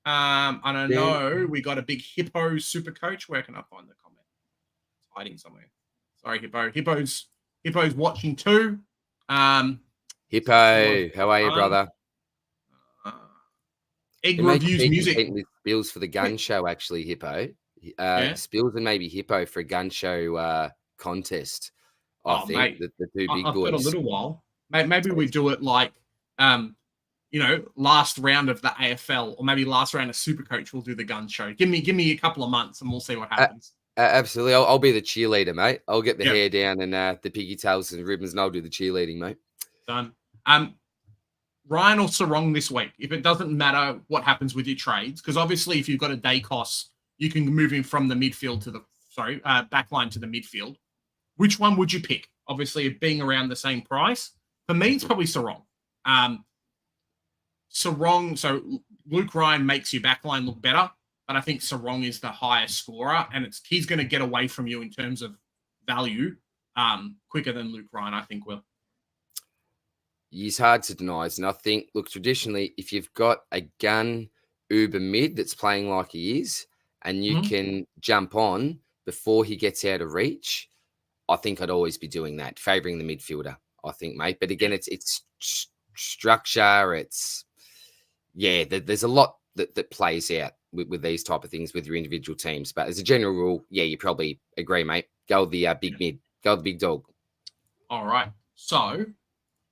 I don't know. We got a big Hippo super coach. Where can I find the comment? It's hiding somewhere. Sorry, Hippo. Hippo's watching too. Hippo, how are you, brother? Egg reviews music. With Spills for the gun show, actually, Hippo. Spills and maybe Hippo for a gun show contest. I think mate, the two big boys. I've got a little while. Maybe we do it like, last round of the AFL, or maybe last round of Supercoach. We'll do the gun show. Give me a couple of months, and we'll see what happens. Absolutely, I'll be the cheerleader, mate. I'll get the hair down and the piggy tails and ribbons, and I'll do the cheerleading, mate. Done. Ryan or Sarong this week, if it doesn't matter what happens with your trades, because obviously if you've got a day cost, you can move him from the midfield to the back line to the midfield. Which one would you pick? Obviously, being around the same price. For me, it's probably Sarong. Sarong, so Luke Ryan makes your backline look better, but I think Sarong is the highest scorer, and he's going to get away from you in terms of value quicker than Luke Ryan, I think, will. He's hard to deny. And I think, look, traditionally, if you've got a gun uber mid that's playing like he is, and you can jump on before he gets out of reach, I think I'd always be doing that, favouring the midfielder, I think, mate. But again, it's structure. There's a lot that plays out with these type of things with your individual teams. But as a general rule, you probably agree, mate. Go with the big mid. Go with the big dog. All right. So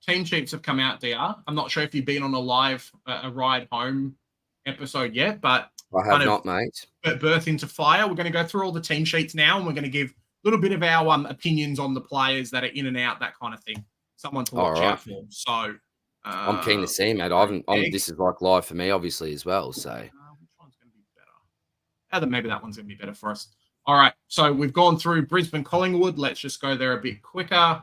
team sheets have come out, DR. I'm not sure if you've been on a live a ride home episode yet, but I have not, mate. Birth into fire. We're going to go through all the team sheets now, and we're going to give a little bit of our opinions on the players that are in and out, that kind of thing. Someone to watch out for. So I'm keen to see, mate. This is like live for me, obviously, as well. So which one's going to be better? Maybe that one's going to be better for us. All right. So we've gone through Brisbane, Collingwood. Let's just go there a bit quicker.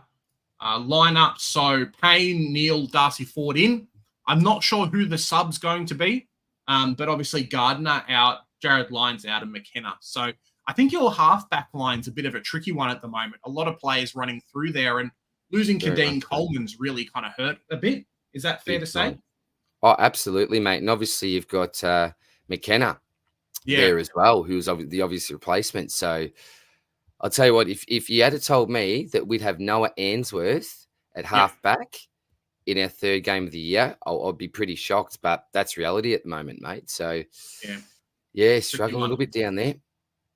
Lineup. So Payne, Neil, Darcy Ford in. I'm not sure who the sub's going to be, but obviously Gardner out, Jared Lyons out, and McKenna. So I think your halfback line's a bit of a tricky one at the moment. A lot of players running through there, and losing Kadeen Coleman's really kind of hurt a bit. Is that fair to say? Oh, absolutely, mate. And obviously you've got McKenna there as well, who's the obvious replacement. So I'll tell you what, if you had told me that we'd have Noah Ainsworth at halfback in our third game of the year, I'd be pretty shocked, but that's reality at the moment, mate. So struggling a little bit down there.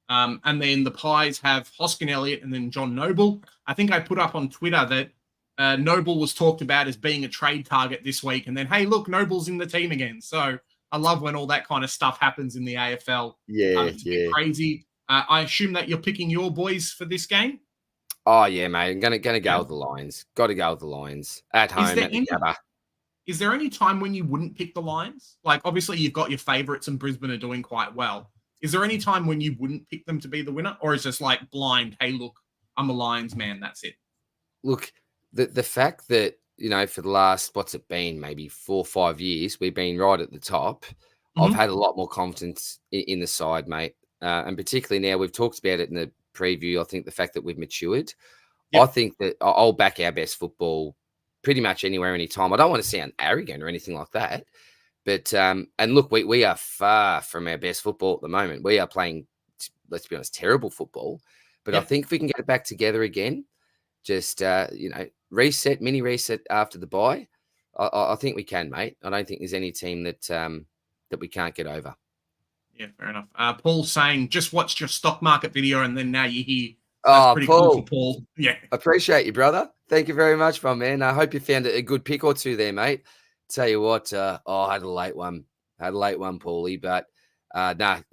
And then the Pies have Hoskin Elliott and then John Noble. I think I put up on Twitter that Noble was talked about as being a trade target this week. And then, hey, look, Noble's in the team again. So I love when all that kind of stuff happens in the AFL. It's a bit crazy. I assume that you're picking your boys for this game? Oh, yeah, mate. I'm going to go with the Lions. Got to go with the Lions. At home at the Gabba. Is there any time when you wouldn't pick the Lions? Like, obviously, you've got your favourites and Brisbane are doing quite well. Is there any time when you wouldn't pick them to be the winner? Or is it just like blind, hey, look, I'm a Lions man, that's it? Look, the fact that, for the last, what's it been, maybe 4 or 5 years, we've been right at the top. I've had a lot more confidence in the side, mate. And particularly now, we've talked about it in the preview, I think the fact that we've matured. I think that I'll back our best football pretty much anywhere, anytime. I don't want to sound arrogant or anything like that. But, and look, we are far from our best football at the moment. We are playing, let's be honest, terrible football. But I think if we can get it back together again, just reset, mini reset after the bye. I think we can, mate. I don't think there's any team that that we can't get over. Yeah, fair enough. Paul's saying, just watched your stock market video and then now you're here. That's pretty Paul, cool for Paul. Yeah. Appreciate you, brother. Thank you very much, my man. I hope you found a good pick or two there, mate. Tell you what, I had a late one. Paulie, but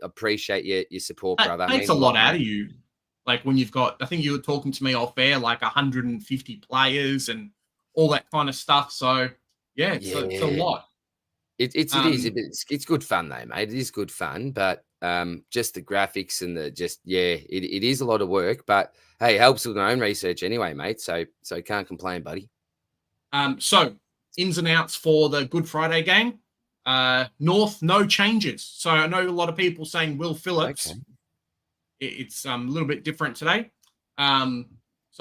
appreciate your support, brother. That takes a lot out of you. Like when you've got, I think you were talking to me off air, like 150 players and all that kind of stuff. So yeah, it's a lot. It is. It's good fun though, mate. It is good fun, but just the graphics and it is a lot of work. But hey, it helps with my own research anyway, mate. So can't complain, buddy. So ins and outs for the Good Friday game. North, no changes. So I know a lot of people saying Will Phillips. Okay. It's a little bit different today. So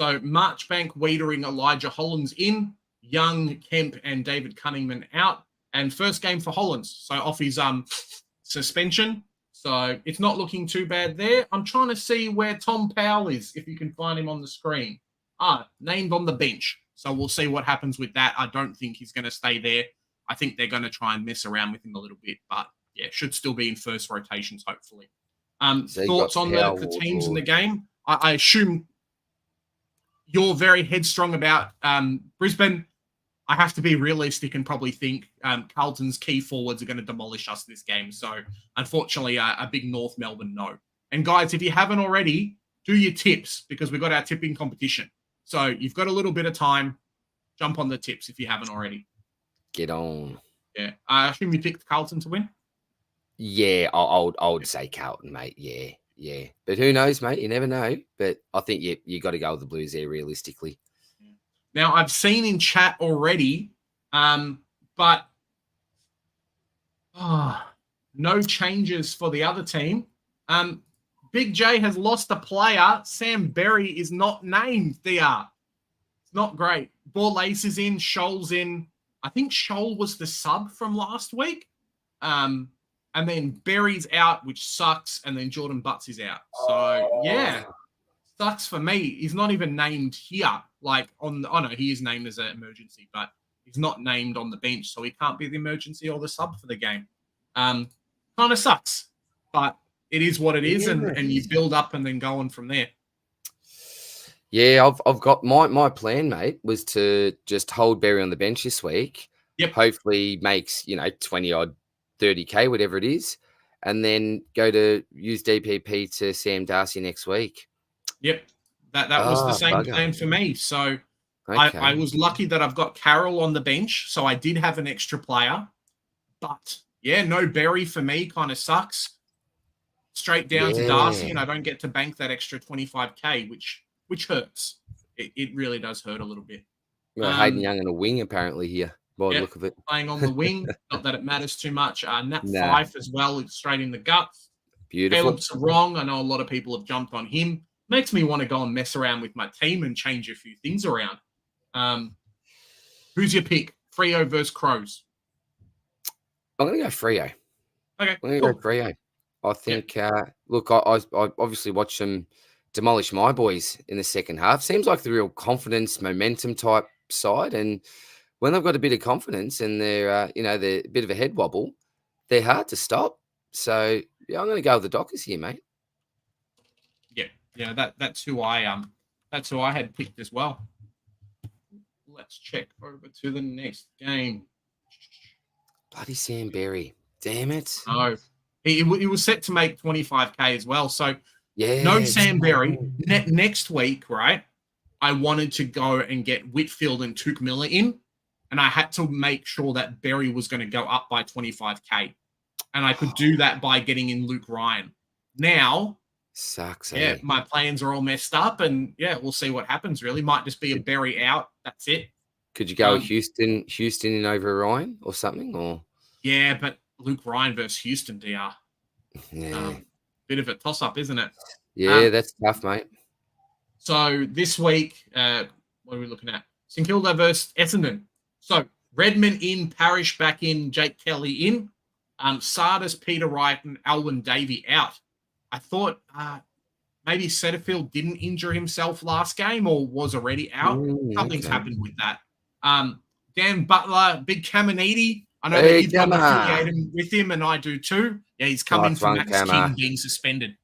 Marchbank, Wiedering, Elijah Hollands in, Young, Kemp, and David Cunningman out. And first game for Hollands, so off his suspension. So it's not looking too bad there. I'm trying to see where Tom Powell is, if you can find him on the screen. Named on the bench. So we'll see what happens with that. I don't think he's going to stay there. I think they're going to try and mess around with him a little bit. But, yeah, should still be in first rotations, hopefully. Thoughts on the teams in the game? I assume you're very headstrong about Brisbane. I have to be realistic and probably think Carlton's key forwards are going to demolish us this game. So, unfortunately, a big North Melbourne no. And, guys, if you haven't already, do your tips because we've got our tipping competition. So, you've got a little bit of time. Jump on the tips if you haven't already. Get on. Yeah. I assume you picked Carlton to win? Yeah, I would say Carlton, mate. Yeah. But who knows, mate? You never know. But I think you got to go with the Blues there realistically. Now, I've seen in chat already, but no changes for the other team. Big J has lost a player. Sam Berry is not named, DR. It's not great. Ball Lace is in, Scholl's in. I think Scholl was the sub from last week. And then Berry's out, which sucks. And then Jordan Butts is out. So, yeah. Sucks for me. He's not even named here. Like no, he is named as an emergency, but he's not named on the bench, so he can't be the emergency or the sub for the game. Kind of sucks, but it is what it is, and you build up and then go on from there. Yeah, I've got my plan, mate, was to just hold Berry on the bench this week. Yep. Hopefully makes 20 odd 30K, whatever it is, and then go to use DPP to Sam Darcy next week. Yep. That was the same plan for me. So okay. I was lucky that I've got Carroll on the bench. So I did have an extra player. But, yeah, no Berry for me kind of sucks. Straight down to Darcy, and I don't get to bank that extra 25K, which hurts. It really does hurt a little bit. Hayden Young in a wing, apparently, here. By the look of it. Playing on the wing. Not that it matters too much. Nat Fife as well, straight in the guts. Beautiful. Caleb's wrong. I know a lot of people have jumped on him. Makes me want to go and mess around with my team and change a few things around. Who's your pick? Freo versus Crows? I'm going to go Freo. Okay, I'm going to go Freo. I think, look, I obviously watched them demolish my boys in the second half. Seems like the real confidence, momentum type side. And when they've got a bit of confidence and they're, they're a bit of a head wobble, they're hard to stop. So, yeah, I'm going to go with the Dockers here, mate. Yeah, that's who I had picked as well. Let's check over to the next game. Bloody Sam Berry. Damn it. No. He was set to make 25K as well. So yeah, no Sam Berry. Next week, right? I wanted to go and get Whitfield and Touk Miller in. And I had to make sure that Berry was going to go up by 25K. And I could do that by getting in Luke Ryan. Now, sucks. Yeah, my plans are all messed up, and yeah, we'll see what happens. Really, might just be a Berry out. That's it. Could you go Houston in over Ryan or something? Or yeah, but Luke Ryan versus Houston, DR. Yeah, bit of a toss up, isn't it? Yeah, that's tough, mate. So this week, what are we looking at? St Kilda versus Essendon. So Redmond in, Parrish back in, Jake Kelly in, Sardis, Peter Wright, and Alwyn Davey out. I thought maybe Setterfield didn't injure himself last game or was already out. Something's Okay. happened with that. Dan Butler, big Caminiti. I know that Hey, you've got an Gamma. affiliated with him, and I do too. Yeah, he's coming Nice for one, Max Gamma. King being suspended.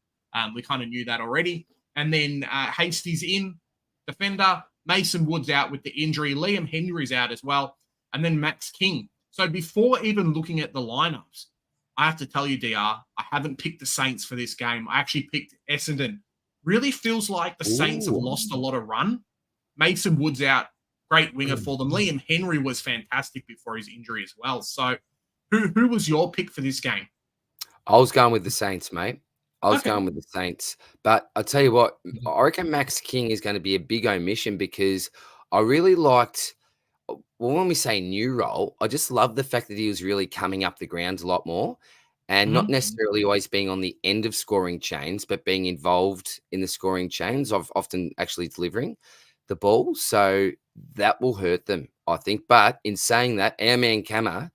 We kind of knew that already. And then Hastie's in, defender. Mason Wood's out with the injury. Liam Henry's out as well. And then Max King. So before even looking at the lineups, I have to tell you, DR, I haven't picked the Saints for this game. I actually picked Essendon. Really feels like the Saints have lost a lot of run. Mason Wood's out, great winger for them. Liam Henry was fantastic before his injury as well. So who was your pick for this game? I was going with the Saints, mate. I was Okay. going with the Saints. But I'll tell you what, I reckon Max King is going to be a big omission because I really liked, well, when we say new role, I just love the fact that he was really coming up the ground a lot more and not necessarily always being on the end of scoring chains, but being involved in the scoring chains of often actually delivering the ball. So that will hurt them, I think. But in saying that, our man Kama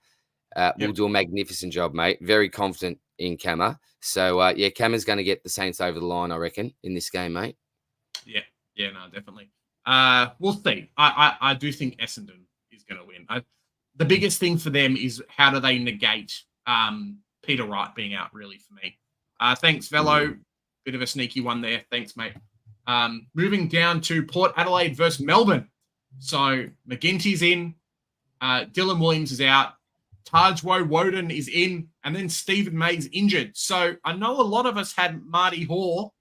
will do a magnificent job, mate. Very confident in Kama. So, yeah, Kama's going to get the Saints over the line, I reckon, in this game, mate. Yeah, no, definitely. We'll see. I do think Essendon is going to win. The biggest thing for them is how do they negate Peter Wright being out, really, for me. Thanks, Velo. Bit of a sneaky one there. Thanks, mate. Moving down to Port Adelaide versus Melbourne. So McGinty's in. Dylan Williams is out. Tajwo Woden is in. And then Stephen May's injured. So I know a lot of us had Marty Hoare.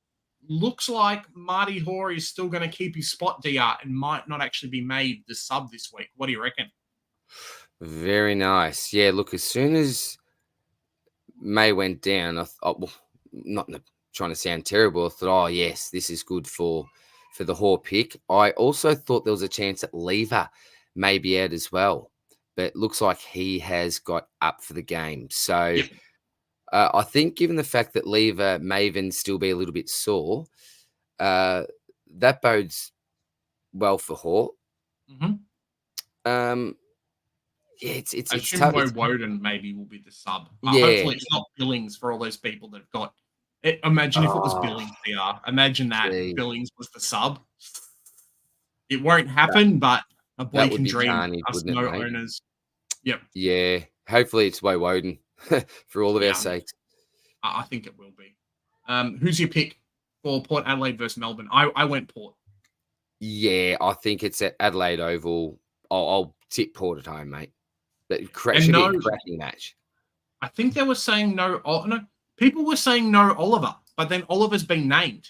Looks like Marty Hoare is still going to keep his spot, DR, and might not actually be made the sub this week. What do you reckon? Very nice. Yeah, look, as soon as May went down, I thought, well, not trying to sound terrible, I thought, oh, yes, this is good for the Hoare pick. I also thought there was a chance that Lever may be out as well, but it looks like he has got up for the game. So I think given the fact that Lever may even still be a little bit sore, that bodes well for Hoare. Yeah, it's tough. Woden maybe will be the sub. Hopefully it's not Billings for all those people that have got it. Imagine if it was Billings, DR. Imagine that Billings was the sub. It won't happen, but a boy can dream. Us no owners. Yep. Yeah. Hopefully it's Woden for all of our sakes. I think it will be. Who's your pick for Port Adelaide versus Melbourne? I went Port. Yeah, I think it's at Adelaide Oval. I'll tip Port at home, mate. But should be a cracking match. I think they were saying no. People were saying no Oliver, but then Oliver's been named.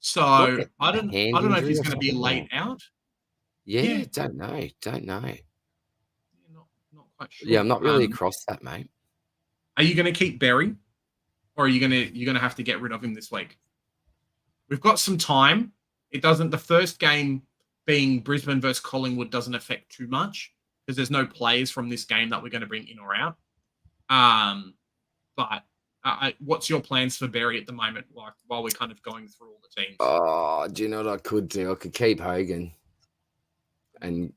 So I don't know if he's going to be late out. Yeah, don't know. Not quite sure. Yeah, I'm not really across that, mate. Are you going to keep Berry, or are you're going to have to get rid of him this week? We've got some time. It doesn't. The first game being Brisbane versus Collingwood doesn't affect too much because there's no players from this game that we're going to bring in or out. But what's your plans for Berry at the moment, like while we're kind of going through all the teams? Oh, do you know what I could do? I could keep Hogan, and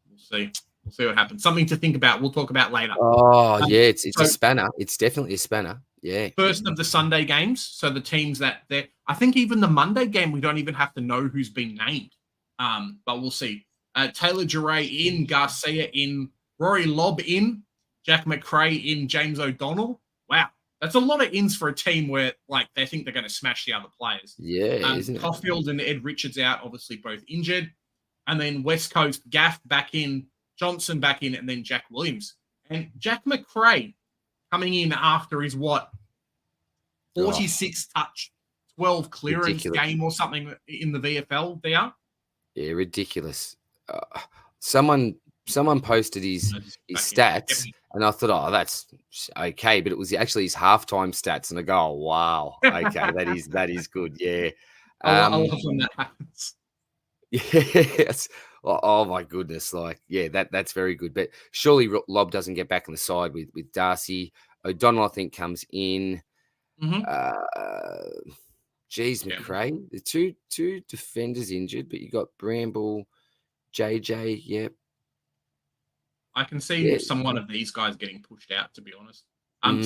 we'll see. We'll see what happens. Something to think about. We'll talk about later. Oh, yeah, it's a spanner. It's definitely a spanner. Yeah. First of the Sunday games. So the teams that they're, I think even the Monday game, we don't even have to know who's been named. But we'll see. Taylor Duray in, Garcia in, Rory Lobb in, Jack McRae in, James O'Donnell. Wow. That's a lot of ins for a team where like they think they're going to smash the other players. Yeah. Isn't it? Caulfield and Ed Richards out, obviously both injured. And then West Coast, Gaff back in, Johnson back in, and then Jack Williams. And Jack McRae coming in after his 46 touch, 12 clearance game or something in the VFL there. Yeah, ridiculous. Someone posted his stats, and I thought, oh, that's okay, but it was actually his halftime stats, and I go, oh, wow, okay, that is good, yeah. I love when that happens. Yes. Oh my goodness, like that's very good. But surely Lobb doesn't get back on the side with Darcy. O'Donnell, I think, comes in. McRae. The two defenders injured, but you got Bramble, JJ. Yep. I can see one of these guys getting pushed out. To be honest,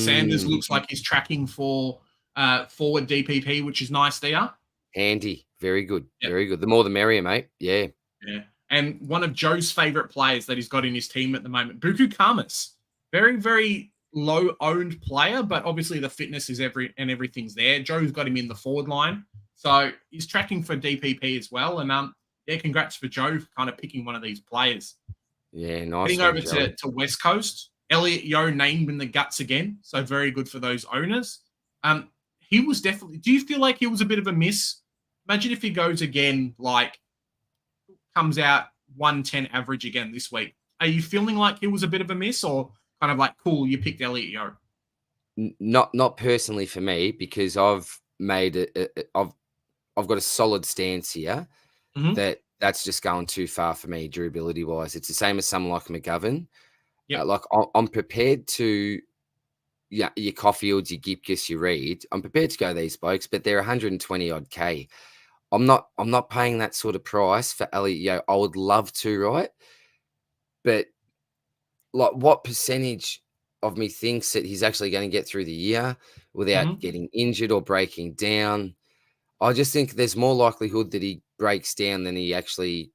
Sanders looks like he's tracking for forward DPP, which is nice there. Handy. Very good. Yep. Very good. The more the merrier, mate. Yeah. Yeah. And one of Joe's favorite players that he's got in his team at the moment, Buku Kamas. Very, very low owned player, but obviously the fitness is everything's there. Joe's got him in the forward line. So he's tracking for DPP as well. And yeah, congrats for Joe for kind of picking one of these players. Yeah, nice. Heading over to West Coast, Elliot Yeo named in the guts again. So very good for those owners. He was definitely, do you feel like he was a bit of a miss? Imagine if he goes again, like comes out 110 average again this week. Are you feeling like he was a bit of a miss, or kind of like, cool, you picked Elliot Yeo? Not personally for me, because I've made I've got a solid stance here that's just going too far for me durability wise. It's the same as someone like McGovern. Yep. Like I'm prepared to, yeah, your Caulfields, your Gipkiss, your Reed. I'm prepared to go these blokes, but they're 120 odd K. I'm not paying that sort of price for Elliot Yeo. I would love to, right? But like, what percentage of me thinks that he's actually going to get through the year without getting injured or breaking down? I just think there's more likelihood that he breaks down than he actually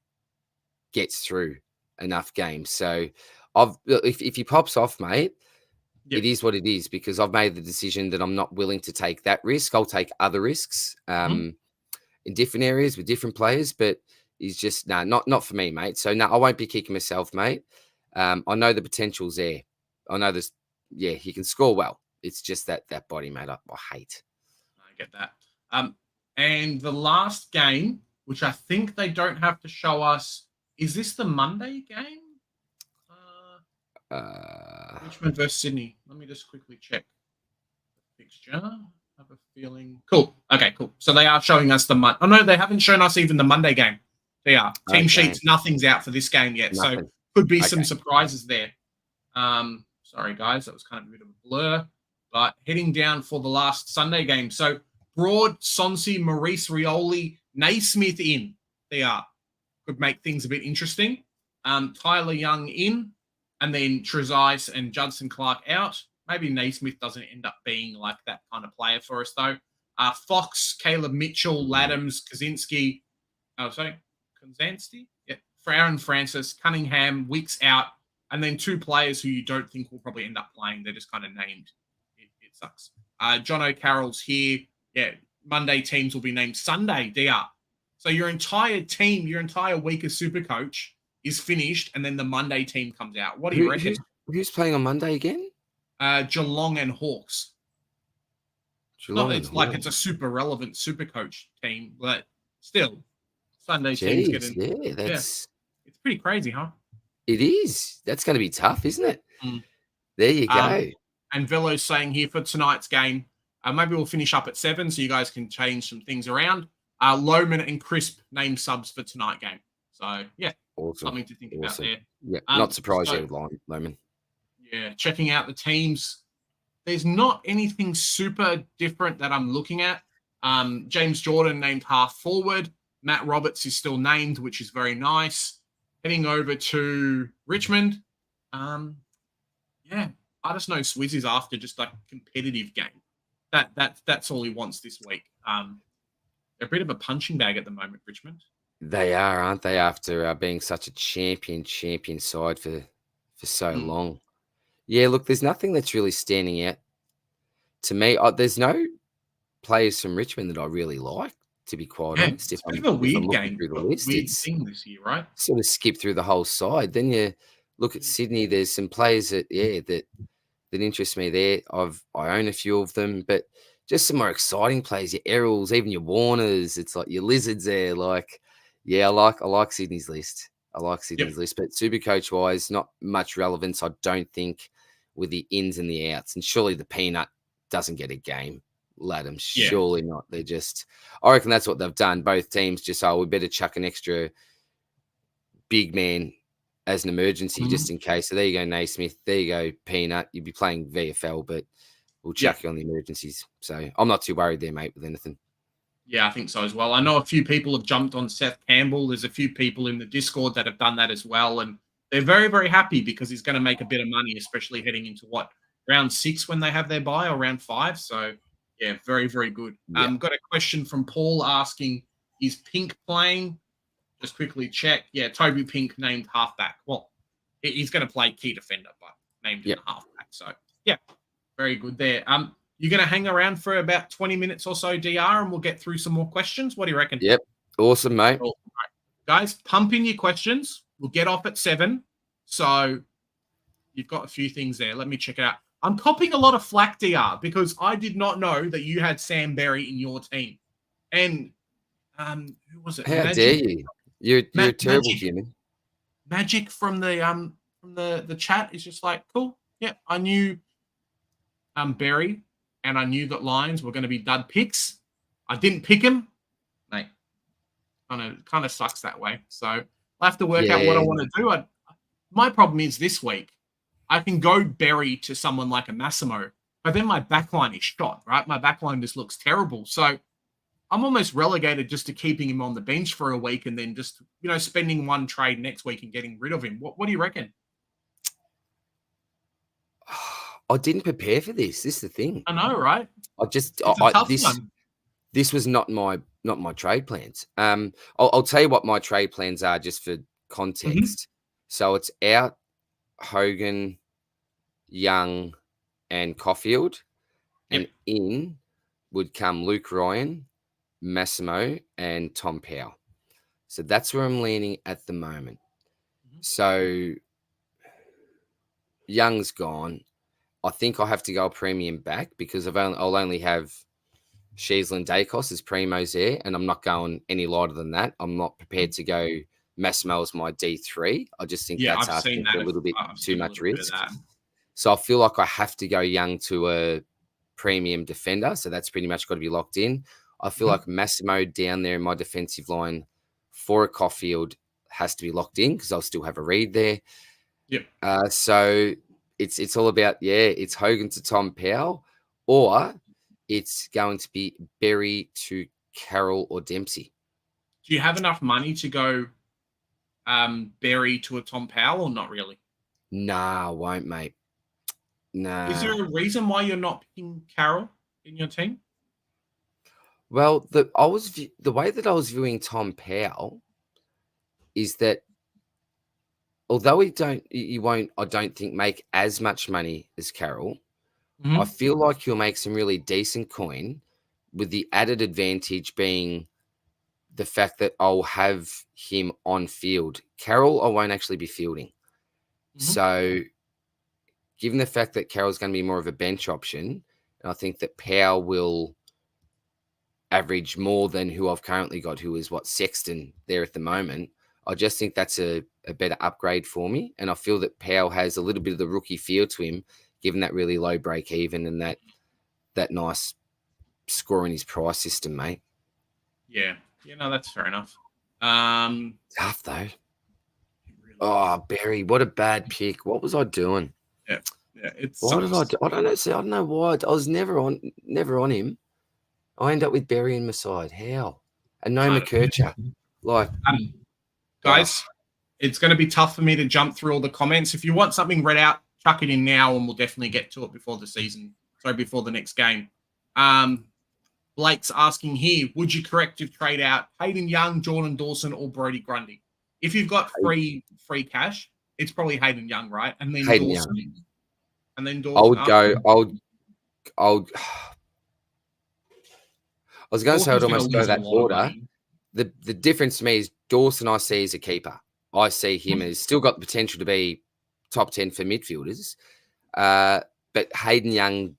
gets through enough games. So if he pops off, mate, it is what it is, because I've made the decision that I'm not willing to take that risk. I'll take other risks in different areas with different players, but he's just not for me, mate. So I won't be kicking myself, mate. I know the potential's there. I know this. Yeah, he can score well. It's just that body, mate. I hate. I get that. And the last game, which I think they don't have to show us, is this the Monday game? Richmond versus Sydney. Let me just quickly check the fixture. I have a feeling. Cool. Okay, cool. So they are showing us the Monday. Oh, no, they haven't shown us even the Monday game. They are. Team sheets, nothing's out for this game yet. Nothing. So could be some surprises there. Sorry, guys. That was kind of a bit of a blur. But heading down for the last Sunday game. So Broad, Sonsi, Maurice, Rioli, Naismith in. They are. Could make things a bit interesting. Tyler Young in. And then Trezise and Judson Clark out. Maybe Naismith doesn't end up being like that kind of player for us, though. Fox, Caleb Mitchell, Laddams, Kaczynski. Oh, sorry. Kaczynski? Yeah. Aaron Francis, Cunningham, Wicks out. And then two players who you don't think will probably end up playing. They're just kind of named. It sucks. John O'Carroll's here. Yeah. Monday teams will be named Sunday DR. So your entire team, your entire week as super coach is finished, and then the Monday team comes out. What do you reckon? Who's playing on Monday again? Geelong and Hawks. It's a super relevant super coach team, but still, Sunday teams getting. Yeah, it's pretty crazy, huh? It is. That's going to be tough, isn't it? There you go. And Velo's saying here for tonight's game, maybe we'll finish up at 7, so you guys can change some things around. Loman and Crisp name subs for tonight game. So yeah. Awesome. Something to think about there. Yeah, not surprised you with Loman. Yeah, checking out the teams. There's not anything super different that I'm looking at. James Jordan named half forward. Matt Roberts is still named, which is very nice. Heading over to Richmond. Yeah, I just know Swizz is after just a competitive game. That's all he wants this week. They're a bit of a punching bag at the moment, Richmond. They are, aren't they? After being such a champion side for so long. Yeah, look, there's nothing that's really standing out to me. There's no players from Richmond that I really like, to be quite honest. It's a bit of a weird game. Through the list, weird thing this year, right? Sort of skip through the whole side. Then you look at Sydney. There's some players that interest me there. I own a few of them, but just some more exciting players. Your Errols, even your Warners. It's like your Lizards there. Like, yeah, I like Sydney's list. I like Sydney's list, but super coach wise, not much relevance, I don't think, with the ins and the outs. And surely the Peanut doesn't get a game. Laddam, surely not. They're just, I reckon that's what they've done. Both teams just, we better chuck an extra big man as an emergency just in case. So there you go, Naismith. There you go, Peanut. You'd be playing VFL, but we'll chuck you on the emergencies. So I'm not too worried there, mate, with anything. Yeah, I think so as well. I know a few people have jumped on Seth Campbell. There's a few people in the Discord that have done that as well. And they're very, very happy because he's going to make a bit of money, especially heading into round 6 when they have their bye, or round 5. So Yeah, very, very good. Yeah. Got a question from Paul asking, is Pink playing? Just quickly check. Yeah, Toby Pink named halfback. Well, he's going to play key defender, but named in Yep. the halfback. So, yeah, very good there. You're going to hang around for about 20 minutes or so, DR, and we'll get through some more questions. What do you reckon? Yep. Awesome, mate. Cool. Right. Guys, pump in your questions. We'll get off at 7. So you've got a few things there. Let me check it out. I'm copying a lot of flack, DR, because I did not know that you had Sam Berry in your team. And who was it? How dare you? You're a terrible human. Magic from the chat is just like, cool. Yeah, I knew Berry, and I knew that Lyons were going to be dud picks. I didn't pick him. Mate, kind of sucks that way. So I have to work out what I want to do. My problem is this week, I can go Berry to someone like a Massimo, but then my backline is shot, right? My backline just looks terrible. So I'm almost relegated just to keeping him on the bench for a week and then just, spending one trade next week and getting rid of him. What do you reckon? I didn't prepare for this. This is the thing. I know, right? This was not my trade plans. I'll tell you what my trade plans are just for context. Mm-hmm. So it's out Hogan, Young, and Caulfield, and in would come Luke Ryan, Massimo, and Tom Powell. So that's where I'm leaning at the moment. Mm-hmm. So Young's gone. I think I'll have to go a premium back because I'll only have Sheaslin Dacos as primos there, and I'm not going any lighter than that. I'm not prepared to go Massimo as my D3. I just think that's asking for a little bit too much risk. So I feel like I have to go Young to a premium defender. So that's pretty much got to be locked in. I feel like Massimo down there in my defensive line for a Caulfield has to be locked in because I'll still have a read there. Yep. So it's all about, it's Hogan to Tom Powell, or it's going to be Berry to Carroll or Dempsey. Do you have enough money to go Berry to a Tom Powell or not really? Nah, I won't, mate. Nah. Is there a reason why you're not picking Carroll in your team? Well, the way that I was viewing Tom Powell is that although he won't, I don't think, make as much money as Carroll, I feel like he'll make some really decent coin, with the added advantage being the fact that I'll have him on field. Carroll, I won't actually be fielding. So given the fact that Carroll's going to be more of a bench option, and I think that Powell will average more than who I've currently got, who is Sexton there at the moment. I just think that's a better upgrade for me. And I feel that Powell has a little bit of the rookie feel to him, given that really low break even and that nice score in his price system, mate. Yeah. That's fair enough. Tough though. Oh, Berry, what a bad pick. What was I doing? Yeah. Why did I do? I don't know. See, I don't know why. I was never on him. I end up with Berry in my side. How? And no McKercher. Guys, it's going to be tough for me to jump through all the comments. If you want something read out, chuck it in now, and we'll definitely get to it before the next game. Blake's asking here, would you corrective trade out Hayden Young, Jordan Dawson, or Brodie Grundy? If you've got free cash, it's probably Hayden Young, right? And then Hayden Dawson. Young. And then Dawson. I was going to say I'd almost go that order. The difference to me is Dawson I see as a keeper. I see him as still got the potential to be top 10 for midfielders. But Hayden Young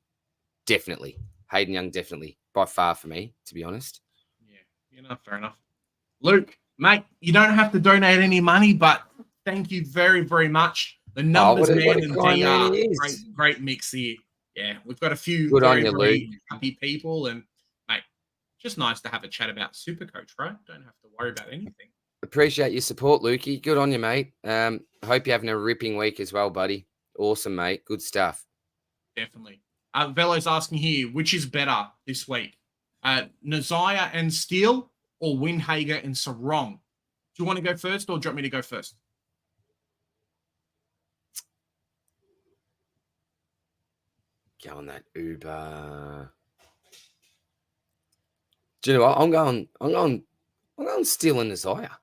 definitely by far for me, to be honest. Yeah, fair enough. Luke, mate, you don't have to donate any money, but thank you very, very much. The numbers man and DR, great mix here. Yeah, we've got a few very happy people, and mate, just nice to have a chat about Supercoach, right? Don't have to worry about anything. Appreciate your support, Lukey. Good on you, mate. Hope you're having a ripping week as well, buddy. Awesome, mate. Good stuff. Definitely. Velo's asking here, which is better this week? Nazaya and Steele or Windhager and Sarong? Do you want to go first or do you want me to go first? Go on that Uber. Do you know what? I'm going Steele and Isaiah.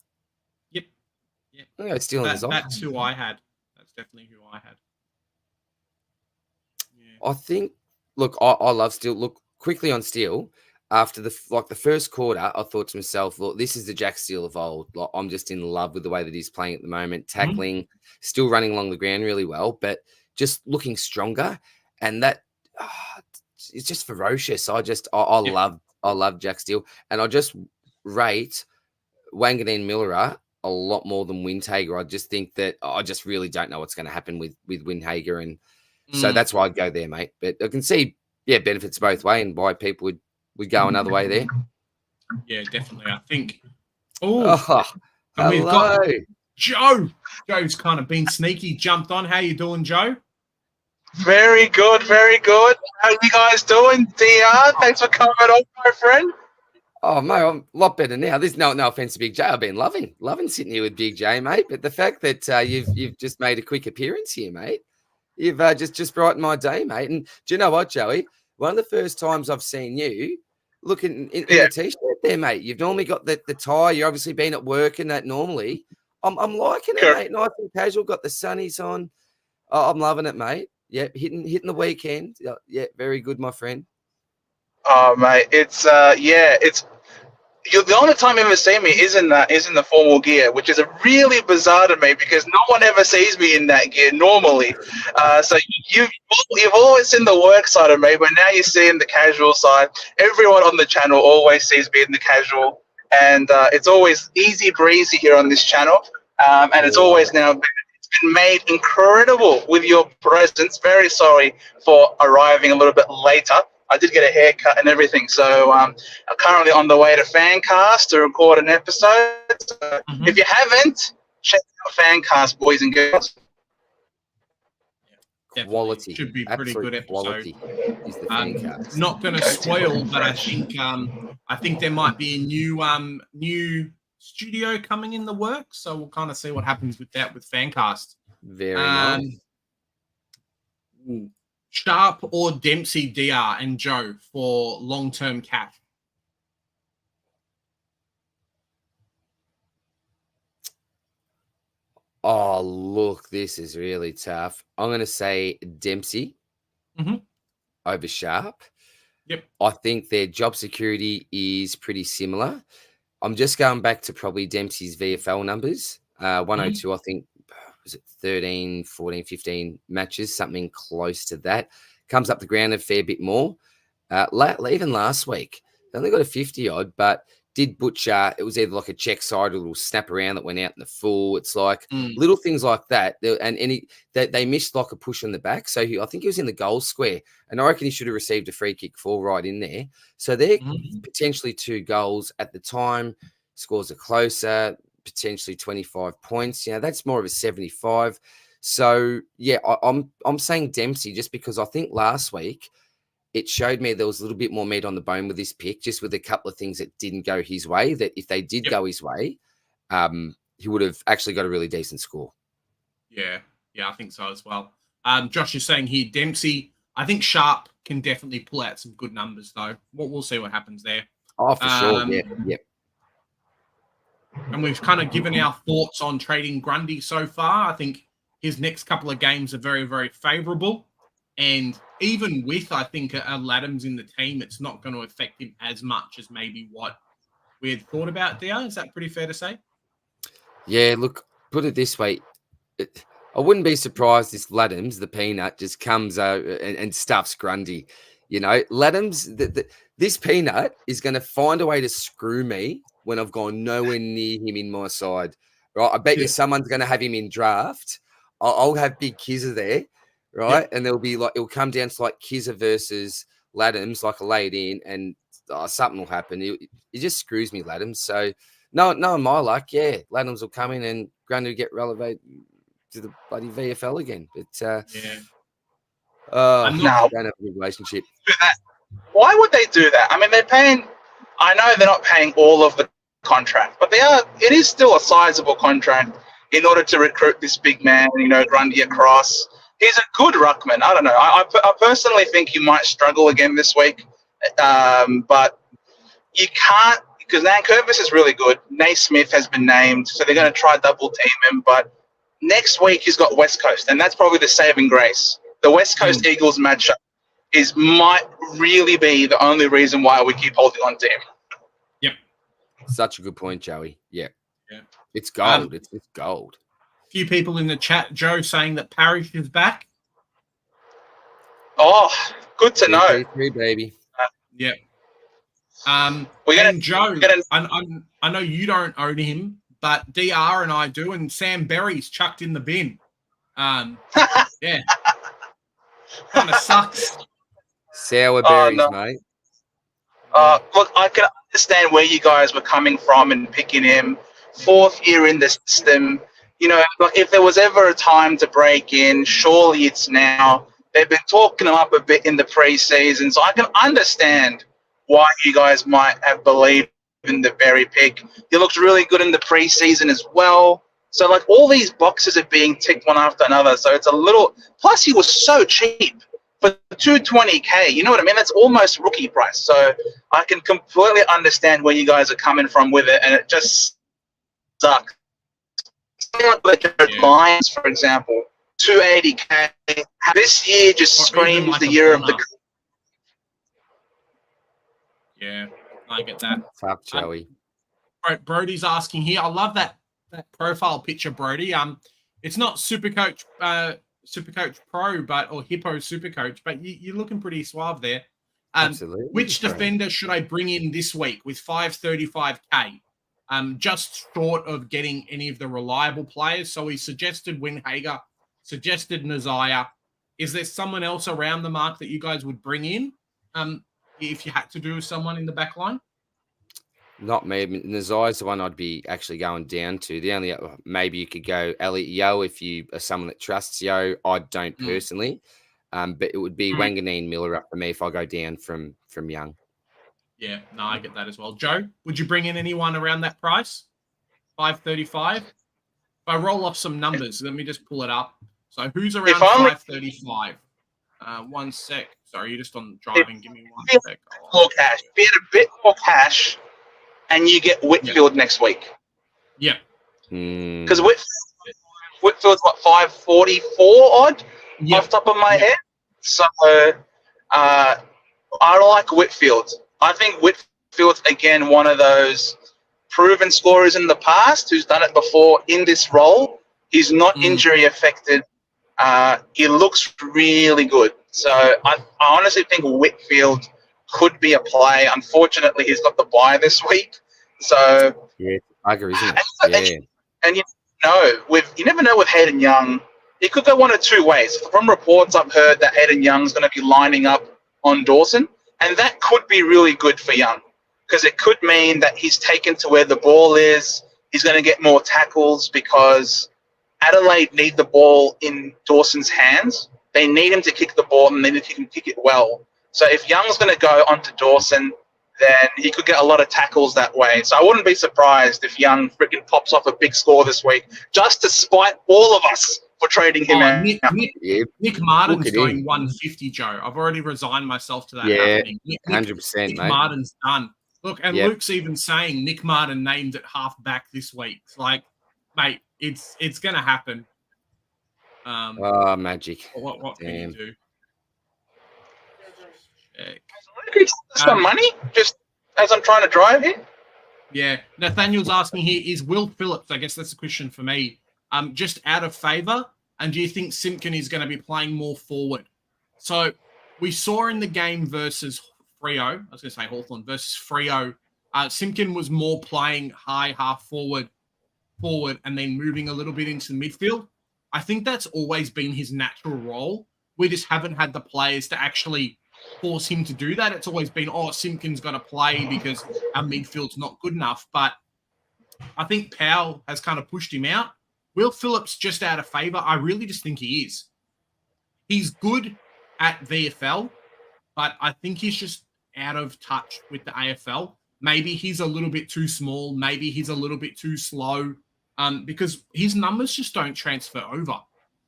Yep. Yep. I'm going Steele and Isaiah. That's who I had. That's definitely who I had. Yeah. I think. Look, I love Steele. Look, quickly on Steele. After the first quarter, I thought to myself, look, this is the Jack Steele of old. Like, I'm just in love with the way that he's playing at the moment, tackling, still running along the ground really well, but just looking stronger. And that it's just ferocious. I love Jack Steele, and I just rate Wanganeen Miller a lot more than Windhager. I just think that I just really don't know what's going to happen with Windhager, and so that's why I'd go there, mate. But I can see, benefits both way, and why people would go another way there. Yeah, definitely. I think. Oh, and we've got Joe. Joe's kind of been sneaky, jumped on. How you doing, Joe? Very good, very good. How you guys doing, DR? Thanks for coming on, my friend. Oh, mate, I'm a lot better now. There's no offense to Big J. I've been loving sitting here with Big J, mate. But the fact that you've just made a quick appearance here, mate, you've just brightened my day, mate. And do you know what, Joey? One of the first times I've seen you looking in the t-shirt there, mate. You've normally got the tie. You've obviously been at work and that normally. I'm liking it, mate. Nice and casual. Got the sunnies on. Oh, I'm loving it, mate. Yeah, hitting the weekend. Yeah, very good, my friend. Oh, mate, it's the only time you ever see me is in the formal gear, which is really bizarre to me because no one ever sees me in that gear normally. So you've always seen the work side of me, but now you're seeing the casual side. Everyone on the channel always sees me in the casual, and it's always easy breezy here on this channel. And it's always now been made incredible with your presence. Very sorry for arriving a little bit later. I did get a haircut and everything, so I'm currently on the way to Fancast to record an episode. So if you haven't, check out Fancast, boys and girls. Quality. Should be a pretty good episode. Is the Fancast. Not going to spoil, but I think there might be a new studio coming in the works, so we'll kind of see what happens with that with Fancast. Very nice. Sharp or Dempsey, DR and Joe for long-term cap? Oh, look, this is really tough. I'm going to say Dempsey over Sharp. Yep. I think their job security is pretty similar. I'm just going back to probably Dempsey's VFL numbers. 102, I think, was it 13, 14, 15 matches, something close to that. Comes up the ground a fair bit more. Even last week, they only got a 50-odd, but did butcher. It was either like a check side or a little snap around that went out in the full. It's like little things like that. And they missed like a push on the back. So I think he was in the goal square. And I reckon he should have received a free kick fall right in there. So they're potentially 2 goals at the time. Scores are closer. Potentially 25 points. That's more of a 75. So yeah, I'm saying Dempsey just because I think last week it showed me there was a little bit more meat on the bone with this pick, just with a couple of things that didn't go his way. That if they did go his way, he would have actually got a really decent score. Yeah, I think so as well. Josh is saying here Dempsey. I think Sharp can definitely pull out some good numbers though. We'll see what happens there. Oh, for sure. Yeah. And we've kind of given our thoughts on trading Grundy so far. I think his next couple of games are very, very favourable. And even with, I think, a Laddams in the team, it's not going to affect him as much as maybe what we had thought about there. Is that pretty fair to say? Yeah, look, put it this way. I wouldn't be surprised if Laddams, the peanut, just comes and stuffs Grundy. Laddams, this peanut is going to find a way to screw me when I've gone nowhere near him in my side. Right? I bet you someone's going to have him in draft. I'll have Big Kizza there, right? Yep. And there'll be it'll come down to like Kizza versus Laddams, like a laid in, and something will happen. It just screws me, Laddams. So no, my luck, Laddams will come in and Grundy will get relegated to the bloody VFL again. But I don't have a good relationship. Why would they do that? I mean, they're paying. I know they're not paying all of the contract, but it is still a sizable contract in order to recruit this big man, Grundy across. He's a good ruckman. I don't know. I personally think he might struggle again this week. But you can't, because Nankervis is really good. Naismith has been named, so they're going to try double team him. But next week he's got West Coast, and that's probably the saving grace. The West Coast Eagles matchup might really be the only reason why we keep holding on to him. Yep. Such a good point, Joey. Yeah. Yeah. It's gold. It's gold. A few people in the chat, Joe, saying that Parrish is back. Oh, good to know. 3 baby. Yeah. We're gonna, Joe, I know you don't own him, but DR and I do, and Sam Berry's chucked in the bin. Yeah. Kind of sucks. Sour berries, mate. Look, I can understand where you guys were coming from and picking him. 4th year in the system. You know, if there was ever a time to break in, surely it's now. They've been talking him up a bit in the preseason, so I can understand why you guys might have believed in the Berry pick. He looks really good in the preseason as well. So, like, all these boxes are being ticked one after another. So it's a little. Plus, he was so cheap for $220K. You know what I mean? That's almost rookie price. So I can completely understand where you guys are coming from with it, and it just sucks. Like Lyons, for example, $280K. This year just screams like the year of the. Yeah, I get that. Fuck, Joey. Brody's asking here. I love that profile picture, Brody. It's not Supercoach Pro, or Hippo Supercoach, but you're looking pretty suave there. Absolutely. Which defender should I bring in this week with 535K? Just short of getting any of the reliable players. So he suggested Winhager, suggested Nazaya. Is there someone else around the mark that you guys would bring in if you had to do someone in the back line? Not me. Nazaya's the one I'd be actually going down to. The only maybe you could go Elliot Yeo if you are someone that trusts Yeo. I don't personally, but it would be Wanganeen Miller up for me if I go down from Young. Yeah, no, I get that as well. Joe, would you bring in anyone around that price? 535? If I roll off some numbers, let me just pull it up. So who's around 535? 1 sec. Sorry, you're just on driving. Give me 1 sec. More cash. If you had a bit more cash, and you get Whitfield next week. Yeah. Because Whitfield's what, 544 odd off the top of my head. So I like Whitfield. I think Whitfield's again one of those proven scorers in the past who's done it before in this role. He's not injury affected. He looks really good. So I honestly think Whitfield could be a play. Unfortunately, he's got the bye this week. So yeah, bugger, isn't it? And you never know with Hayden Young. It could go one of two ways. From reports I've heard that Hayden Young's going to be lining up on Dawson, and that could be really good for Young because it could mean that he's taken to where the ball is. He's going to get more tackles because Adelaide need the ball in Dawson's hands. They need him to kick the ball, and they need him to kick it well. So if Young's going to go onto Dawson, then he could get a lot of tackles that way. So I wouldn't be surprised if Young freaking pops off a big score this week, just to spite all of us for trading him out. Nick Martin's going 150, Joe. I've already resigned myself to that happening. 100%, Nick mate. Martin's done. Look, and Luke's even saying Nick Martin named at half back this week. It's like, mate, it's going to happen. Magic. What can you do? Some money, just as I'm trying to drive here. Yeah, Nathaniel's asking here: is Will Phillips? I guess that's a question for me. Just out of favour, and do you think Simpkin is going to be playing more forward? So we saw in the game versus Freo. I was going to say Hawthorn versus Freo. Simpkin was more playing high half forward, and then moving a little bit into the midfield. I think that's always been his natural role. We just haven't had the players to actually force him to do that. It's always been, Simpkin's got to play because our midfield's not good enough. But I think Powell has kind of pushed him out. Will Phillips just out of favour? I really just think he is. He's good at VFL, but I think he's just out of touch with the AFL. Maybe he's a little bit too small. Maybe he's a little bit too slow because his numbers just don't transfer over.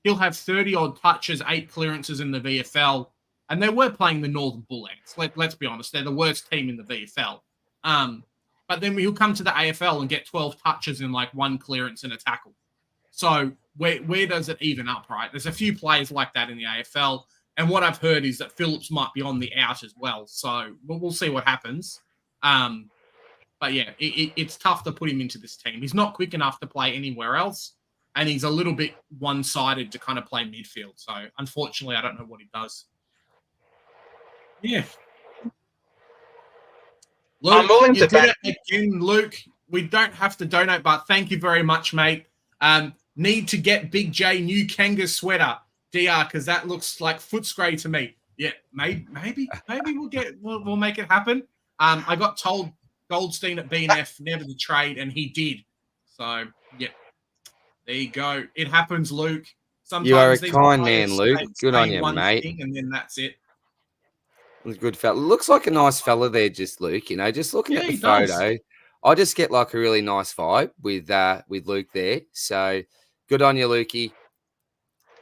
He'll have 30-odd touches, 8 clearances in the VFL, and they were playing the Northern Bullets. Let's be honest, they're the worst team in the VFL. But then he'll come to the AFL and get 12 touches in like one clearance and a tackle. So where does it even up, right? There's a few players like that in the AFL. And what I've heard is that Phillips might be on the out as well. So we'll see what happens. But yeah, it's tough to put him into this team. He's not quick enough to play anywhere else. And he's a little bit one-sided to kind of play midfield. So unfortunately, I don't know what he does. Yeah. Luke, I'm willing to bet again, Luke. We don't have to donate, but thank you very much, mate. Need to get Big J new Kanga sweater, DR, because that looks like Footscray to me. Yeah, maybe we'll make it happen. I got told Goldstein at BNF never to trade, and he did. So yeah, there you go. It happens, Luke. Sometimes you are a kind man, Luke. Good on you, mate. And then that's it. Good fella. Looks like a nice fella there, just Luke. You know, just looking at the photo, I just get like a really nice vibe with Luke there. So good on you, Lukey.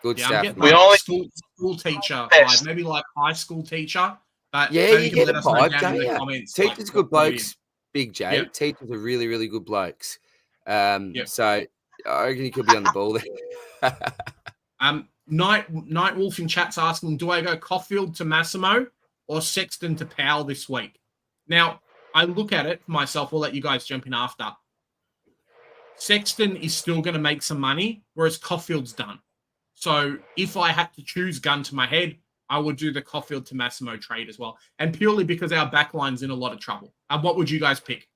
Good stuff. We only school teacher, maybe like high school teacher. But yeah, you get a vibe, don't you? Comments, teachers good blokes, Big J. Yep. Teachers are really, really good blokes. So I reckon he could be on the ball there. Night Wolf in chat's asking, do I go Caulfield to Massimo or Sexton to Powell this week? Now, I look at it myself. We'll let you guys jump in after. Sexton is still going to make some money, whereas Caulfield's done. So if I had to choose gun to my head, I would do the Caulfield to Massimo trade as well. And purely because our backline's in a lot of trouble. What would you guys pick?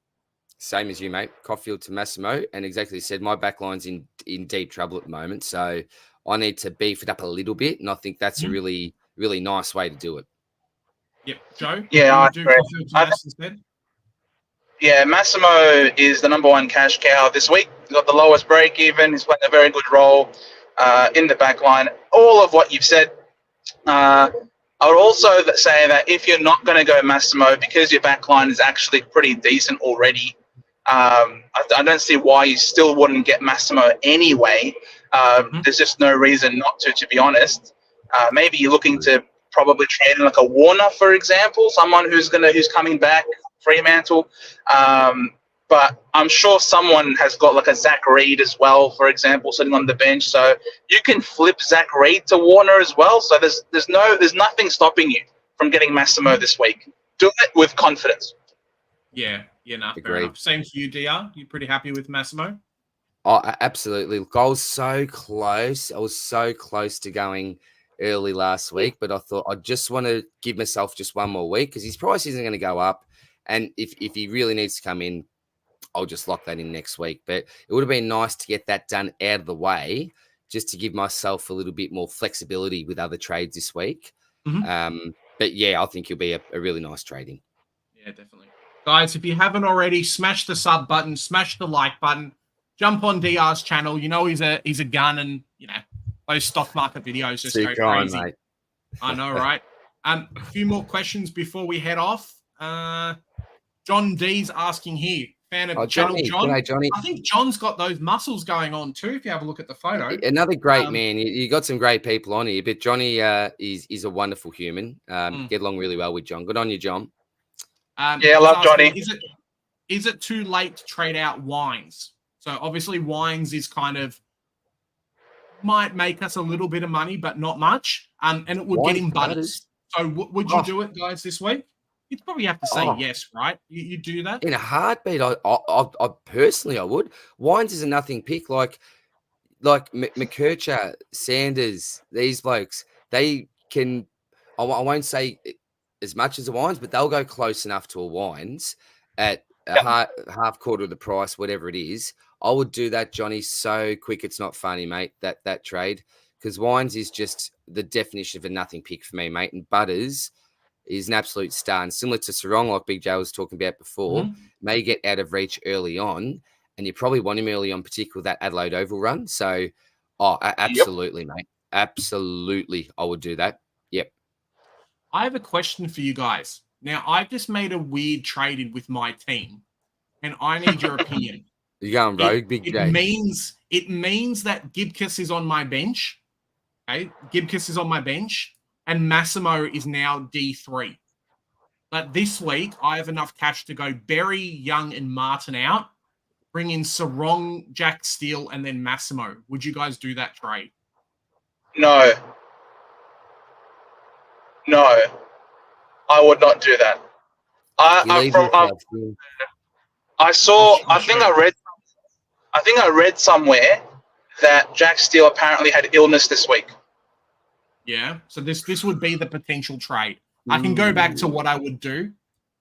Same as you, mate. Caulfield to Massimo. And exactly as you said, my backline's in deep trouble at the moment. So I need to beef it up a little bit. And I think that's a really, really nice way to do it. Yep. Joe? Yeah, I agree. Yeah, Massimo is the number one cash cow this week. He's got the lowest break even. He's playing a very good role in the back line. All of what you've said. I would also say that if you're not going to go Massimo, because your back line is actually pretty decent already, I don't see why you still wouldn't get Massimo anyway. There's just no reason not to be honest. Maybe you're looking to probably trade in like a Warner, for example, someone who's coming back, Fremantle. But I'm sure someone has got like a Zach Reed as well, for example, sitting on the bench. So you can flip Zach Reed to Warner as well. So there's nothing stopping you from getting Massimo this week. Do it with confidence. Yeah, fair enough. Same for you, DR. You pretty happy with Massimo? Oh, absolutely. Look, I was so close. I was so close to going early last week, but I thought I just want to give myself just one more week because his price isn't going to go up. And if he really needs to come in, I'll just lock that in next week. But it would have been nice to get that done out of the way just to give myself a little bit more flexibility with other trades this week. But yeah, I think he'll be a really nice trading. Yeah, definitely. Guys, if you haven't already, smash the sub button, smash the like button, jump on DR's channel. You know he's a gun, and you know those stock market videos just go crazy. Mate. I know, right? A few more questions before we head off. John D's asking here. Fan of Channel John. G'day, Johnny. I think John's got those muscles going on too, if you have a look at the photo. Another great man. You got some great people on here, but Johnny is a wonderful human. Get along really well with John. Good on you, John. I love Johnny. Is it too late to trade out Wines? So obviously Wines is kind of might make us a little bit of money, but not much. And it would get him Butters. So would you do it, guys, this week? You'd probably have to say yes, right? You do that? In a heartbeat, I personally, I would. Wines is a nothing pick. Like McKercher, Sanders, these blokes, they can, I won't say as much as the Wines, but they'll go close enough to a Wines at a half quarter of the price, whatever it is. I would do that, Johnny, so quick it's not funny, mate, that trade. Because Wines is just the definition of a nothing pick for me, mate. And Butters is an absolute star. And similar to Sarong, like Big J was talking about before, may get out of reach early on. And you probably want him early on, particularly with that Adelaide Oval run. So, absolutely, mate. Absolutely, I would do that. Yep. I have a question for you guys. Now, I've just made a weird trade with my team, and I need your opinion. You're going rogue, Big J. It means that Gibkiss is on my bench. Okay, Gibkiss is on my bench, and Massimo is now D3. But this week, I have enough cash to go Berry, Young, and Martin out. Bring in Sarong, Jack Steele, and then Massimo. Would you guys do that trade? No. No. I would not do that. I think I read somewhere that Jack Steele apparently had illness this week. Yeah. So this would be the potential trade. I can go back to what I would do,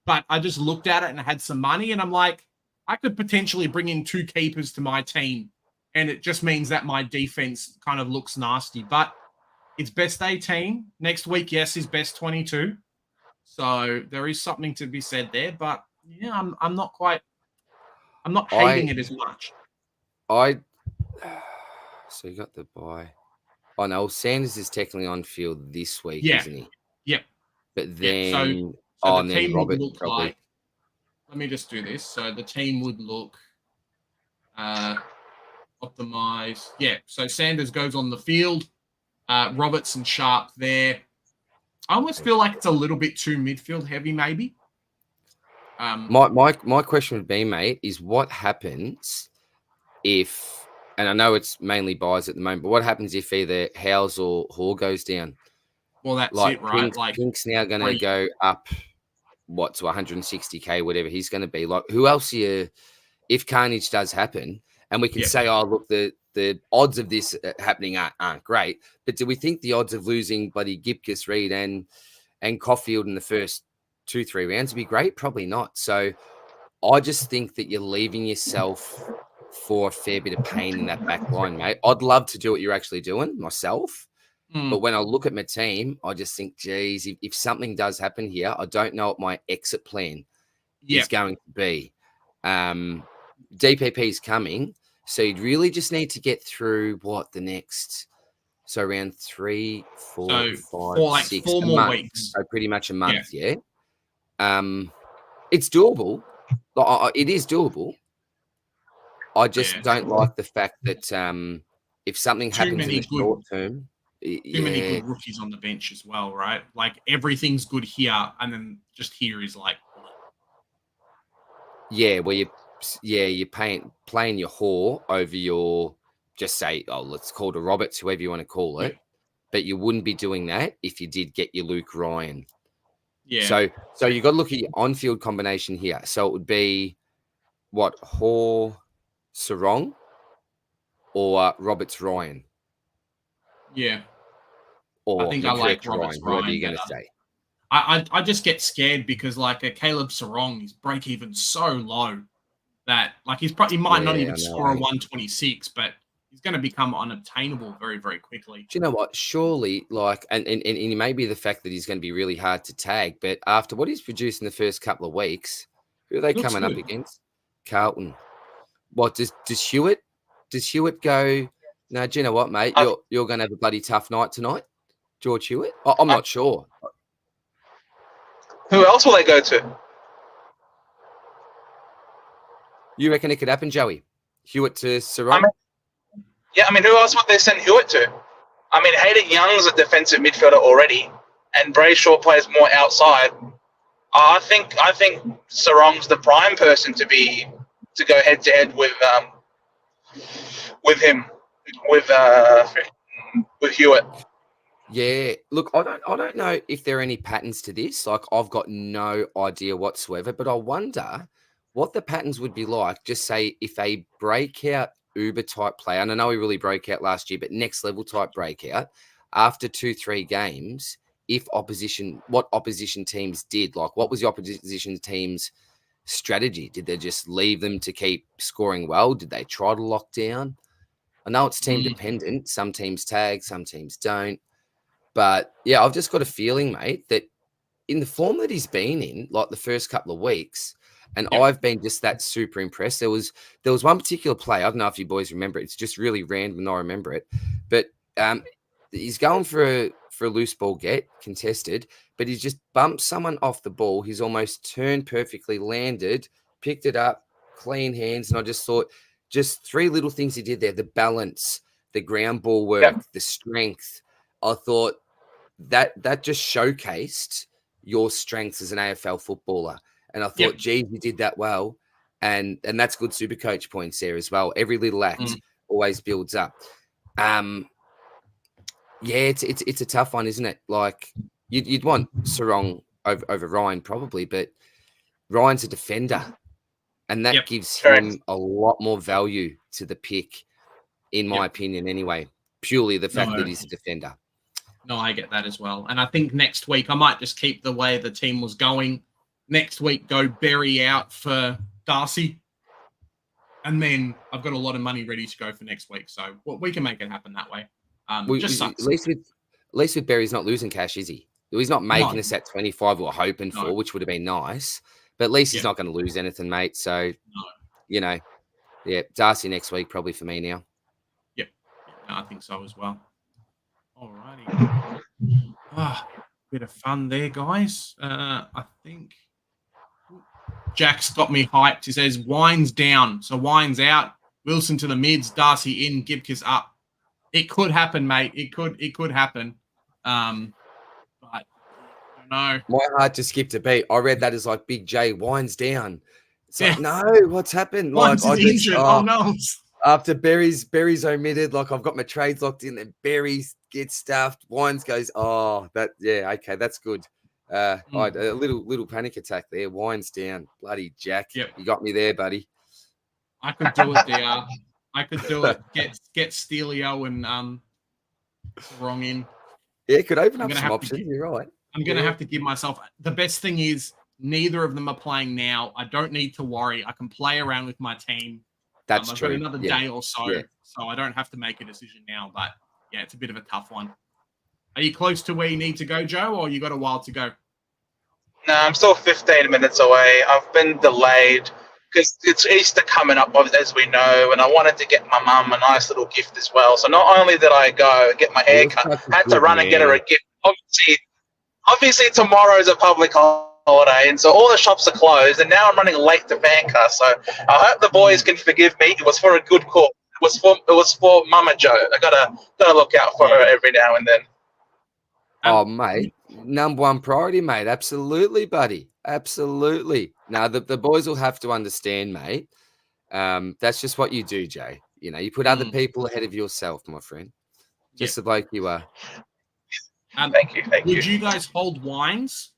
but I just looked at it and I had some money, and I'm like, I could potentially bring in 2 keepers to my team, and it just means that my defense kind of looks nasty. But it's best 18. Next week, yes, is best 22. So there is something to be said there. But yeah, I'm not hating it as much. So you got the bye. Oh no, Sanders is technically on field this week, isn't he? Yep. But then, so the team Robert would look probably. like. Let me just do this. So the team would look optimized. Yeah. So Sanders goes on the field. Roberts and Sharp there. I almost feel like it's a little bit too midfield heavy, maybe. My question would be, mate, is what happens if, and I know it's mainly buys at the moment, but what happens if either Howes or Hall goes down? Well, that's it, right? Pink's now going to go up, to 160K, whatever he's going to be. Like, who else here, if carnage does happen, and we can say, oh, look, the odds of this happening aren't great, but do we think the odds of losing bloody Gipkus, Reed, and Caulfield in the first 2-3 rounds would be great? Probably not. So I just think that you're leaving yourself for a fair bit of pain in that back line, mate. I'd love to do what you're actually doing myself. But when I look at my team, I just think, geez, if something does happen here, I don't know what my exit plan is going to be. DPP is coming, so you'd really just need to get through the next, so around 3, 4, 5, 6, 4 more weeks. So pretty much a month, yeah. It's doable. It is doable. I just don't like the fact that if something happens in the short term. Too many good rookies on the bench as well, right? Like everything's good here, and then just here is like, where you're playing your whore over your, just say, let's call it a Roberts, whoever you want to call it, but you wouldn't be doing that if you did get your Luke Ryan. Yeah. So you got to look at your on-field combination here. So it would be Hore, Sarong, or Roberts Ryan. Yeah. Or I think I like Roberts Ryan. Whatever you're going to say. I just get scared because like a Caleb Sarong, his break even so low that like he might not even score a 126, but he's going to become unobtainable very, very quickly. Do you know what? Surely, like, and it may be the fact that he's going to be really hard to tag, but after what he's produced in the first couple of weeks, who are they coming up against? Carlton. What does Hewitt? Does Hewitt go? No, do you know what, mate? You're going to have a bloody tough night tonight, George Hewitt. I'm not sure. Who else will they go to? You reckon it could happen, Joey? Hewitt to Sarong? Who else would they send Hewitt to? I mean, Hayden Young's a defensive midfielder already, and Brayshaw plays more outside. I think Sarong's the prime person to go head to head with him, with Hewitt. Yeah, look, I don't know if there are any patterns to this. Like, I've got no idea whatsoever, but I wonder what the patterns would be like. Just say if a breakout Uber type player, and I know he really broke out last year, but next level type breakout after 2-3 games, what opposition teams did, like what was the opposition team's strategy? Did they just leave them to keep scoring well? Did they try to lock down? I know it's team dependent. Some teams tag, some teams don't. But yeah, I've just got a feeling, mate, that in the form that he's been in, like the first couple of weeks, and I've been just that super impressed. There was one particular play. I don't know if you boys remember it. It's just really random and I remember it. But he's going for a loose ball contested, but he's just bumped someone off the ball. He's almost turned perfectly, landed, picked it up, clean hands. And I just thought, just 3 little things he did there: the balance, the ground ball work, the strength. I thought that just showcased your strengths as an AFL footballer. And I thought, geez, you did that well. And that's good super coach points there as well. Every little act always builds up. Yeah, it's a tough one, isn't it? Like you'd want Sarong over Ryan probably, but Ryan's a defender, and that gives him a lot more value to the pick, in my opinion. Anyway, purely the fact that he's a defender. No, I get that as well. And I think next week I might just keep the way the team was going. Next week, go Berry out for Darcy. And then I've got a lot of money ready to go for next week. So we can make it happen that way. Just sucks. At least with Berry's not losing cash, is he? He's not making us at 25 we were hoping for, which would have been nice. But at least he's not going to lose anything, mate. So, Darcy next week probably for me now. Yep. No, I think so as well. All righty. Bit of fun there, guys. I think Jack's got me hyped. He says Wine's down. So Wine's out. Wilson to the mids. Darcy in. Gibkiss up. It could happen, mate. It could happen. But I don't know. My heart just skipped a beat. I read that as like Big J, Wine's down. It's like, no, what's happened? Wine's injured. Oh no. After Berry's omitted, like I've got my trades locked in, and Berry's gets stuffed. Wines goes, okay, that's good. I had a little panic attack there. Wines down, bloody Jack. Yep. You got me there, buddy. I could do it there. I could do it. Get Steelio and Wrong in. Yeah, it could open up some options. You're right. I'm gonna have to give myself the best thing is neither of them are playing now. I don't need to worry. I can play around with my team. That's I've true. got another day or so, so I don't have to make a decision now. But yeah, it's a bit of a tough one. Are you close to where you need to go, Joe, or you got a while to go? No, I'm still 15 minutes away. I've been delayed because it's Easter coming up, as we know, and I wanted to get my mum a nice little gift as well. So not only did I go and get my hair cut, I had to run and get her a gift. Obviously tomorrow's a public holiday, and so all the shops are closed, and now I'm running late to Fancast. So I hope the boys can forgive me. It was for a good cause. It was for Mama Joe. I gotta look out for her every now and then. Oh, mate, number one priority, mate. Absolutely, buddy. Absolutely. Now the boys will have to understand, mate. That's just what you do, Jay. You know, you put other people ahead of yourself, my friend. Just the bloke you are. Thank you. Would you guys hold Wines?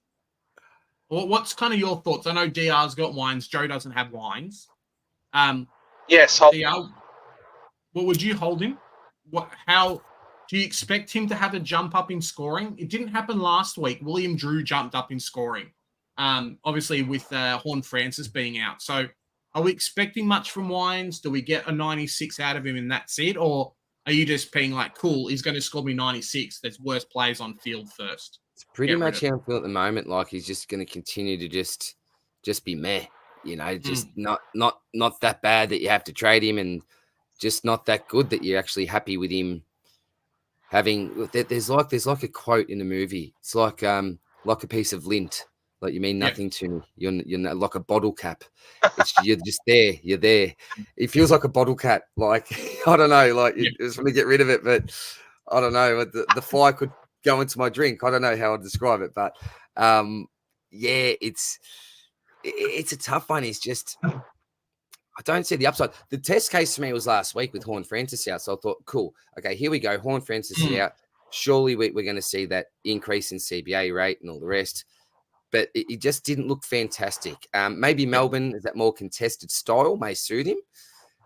Or what's kind of your thoughts? I know DR's got Wines. Joe doesn't have Wines. Yes. DR, well, would you hold him? How do you expect him to have a jump up in scoring? It didn't happen last week. William Drew jumped up in scoring, obviously with Horn Francis being out. So are we expecting much from Wines? Do we get a 96 out of him and that's it? Or are you just being like, cool, he's going to score me 96. There's worse players on field first. It's pretty much how I feel at the moment. Like he's just going to continue to just be meh, you know, just not that bad that you have to trade him, and just not that good that you're actually happy with him having. There's like a quote in the movie. It's like a piece of lint. Like you mean nothing to me. You're like a bottle cap. You're just there. You're there. It feels like a bottle cap. Like I don't know. Like you just want to get rid of it, but I don't know. The fly could go into my drink. I don't know how I'd describe it, but it's a tough one. It's just I don't see the upside. The test case for me was last week with Horn Francis out. So I thought, cool. Okay, here we go. Horn Francis out. Surely we're going to see that increase in CBA rate and all the rest. But it just didn't look fantastic. Maybe Melbourne, is that more contested style, may suit him.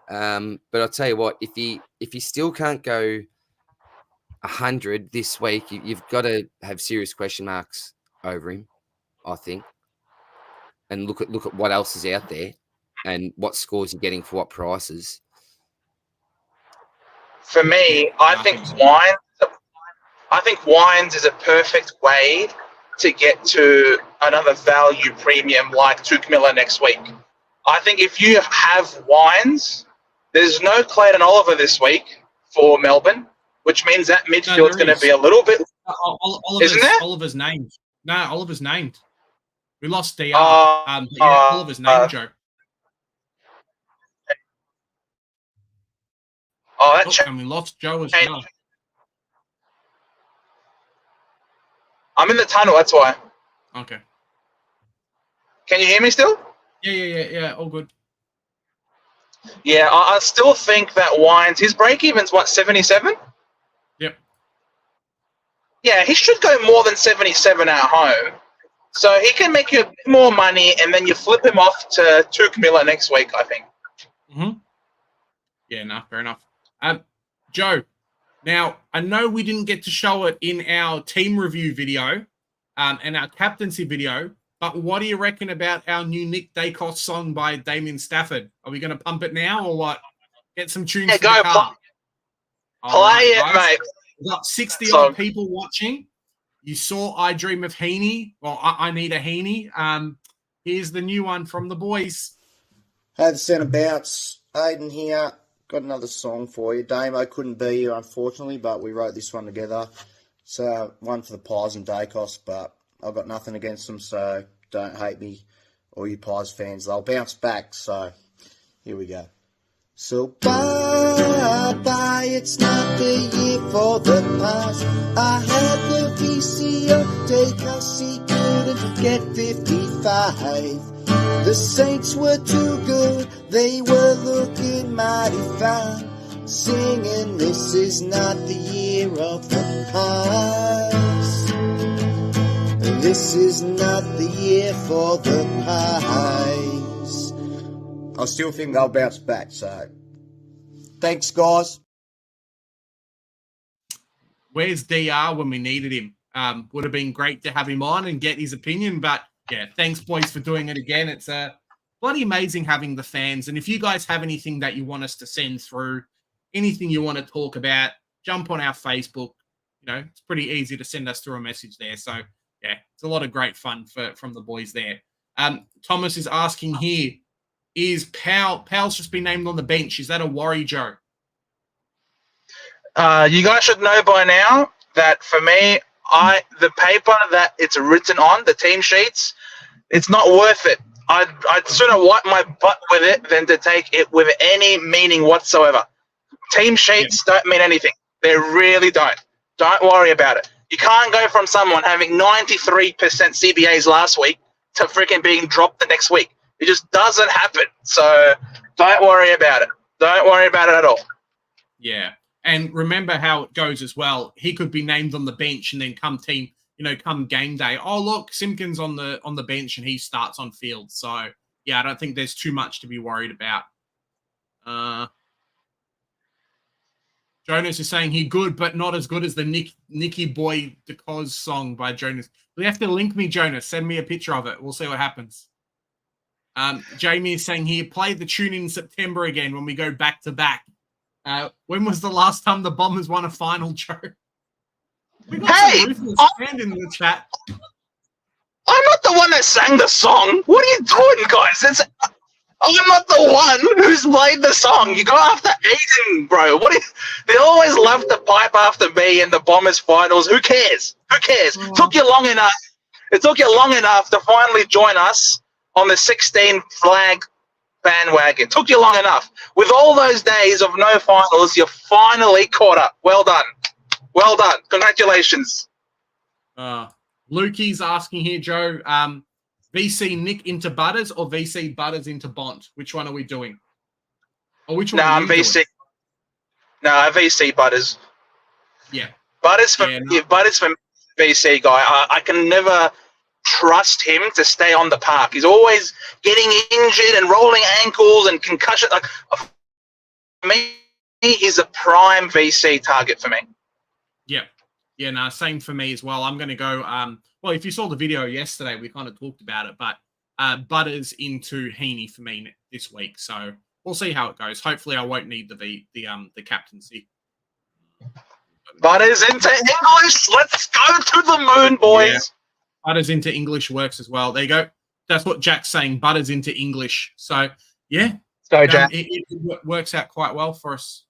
But I'll tell you what, if he still can't go 100 this week, you've got to have serious question marks over him, I think. And look at what else is out there and what scores you're getting for what prices. For me, I think Wines is a perfect way to get to another value premium like Tuke Miller next week. I think if you have Wines, there's no Clayton Oliver this week for Melbourne, which means that midfield's going to be a little bit. Isn't there? Oliver's named. No, Oliver's named. We lost DR. Oliver's named, Joe. And we lost Joe as well. I'm in the tunnel, that's why. Okay. Can you hear me still? Yeah. All good. Yeah, I still think that Wines, his break-even's what, 77? Yep. Yeah, he should go more than 77 at home. So he can make you a bit more money, and then you flip him off to Tuke Miller next week, I think. Mm-hmm. Yeah, no, fair enough. Joe, now, I know we didn't get to show it in our team review video and our captaincy video, but what do you reckon about our new Nick Dacos song by Damien Stafford? Are we going to pump it now or what? Get some tunes for the car. Play it, mate. We've got 60-odd people watching. You saw I Dream of Heeney. Well, I Need a Heeney. Here's the new one from the boys. Hey, the centre bounce. Hayden here. Got another song for you. Damo couldn't be here, unfortunately, but we wrote this one together. So, one for the Pies and Dacos, but I've got nothing against them, so don't hate me, all you Pies fans. They'll bounce back, so here we go. So, bye, it's not the year for the Pies. I had the VCO take us, he couldn't get 55. The Saints were too good, they were looking mighty fine, singing, this is not the year of the Pies. This is not the year for the Pies. I still think they'll bounce back, so thanks, guys. Where's DR when we needed him? Would have been great to have him on and get his opinion, but yeah, thanks, boys, for doing it again. It's bloody amazing having the fans. And if you guys have anything that you want us to send through, anything you want to talk about, jump on our Facebook. You know, it's pretty easy to send us through a message there. So, yeah, it's a lot of great fun from the boys there. Thomas is asking here, is Powell's just been named on the bench? Is that a worry, Joe? You guys should know by now that for me, the paper that it's written on, the team sheets, it's not worth it. I'd sooner wipe my butt with it than to take it with any meaning whatsoever. Team sheets don't mean anything. They really don't. Don't worry about it. You can't go from someone having 93% CBAs last week to freaking being dropped the next week. It just doesn't happen. So don't worry about it. Don't worry about it at all. Yeah. And remember how it goes as well. He could be named on the bench and then come game day. Oh, look, Simpkins on the bench and he starts on field. So, yeah, I don't think there's too much to be worried about. Jonas is saying he good, but not as good as the Nicky Boy DeCoz song by Jonas. You have to link me, Jonas. Send me a picture of it. We'll see what happens. Jamie is saying here, play the tune in September again when we go back to back. When was the last time the Bombers won a final, Joe? We got some ruthless fan in the chat. I'm not the one that sang the song. What are you doing, guys? I'm not the one who's played the song. You go after Aiden, bro. They always love to pipe after me in the Bombers finals. Who cares? Who cares? Oh. It took you long enough to finally join us on the 16 flag bandwagon. Took you long enough. With all those days of no finals, you finally caught up. Well done. Well done. Congratulations. Lukey's asking here, Joe, VC Nick into Butters or VC Butters into Bont? Which one are we doing? Or which one are you VC. doing? No, VC Butters. Yeah. Butters for VC guy. I can never trust him to stay on the park. He's always getting injured and rolling ankles and concussion. Like, for me, he's a prime VC target for me. Yeah, no, same for me as well. I'm going to go, well, if you saw the video yesterday, we kind of talked about it, but Butters into Heeney for me this week. So we'll see how it goes. Hopefully I won't need the captaincy. Butters into English. Let's go to the moon, boys. Yeah. Butters into English works as well. There you go. That's what Jack's saying. Butters into English. So, yeah. Go, Jack. It works out quite well for us.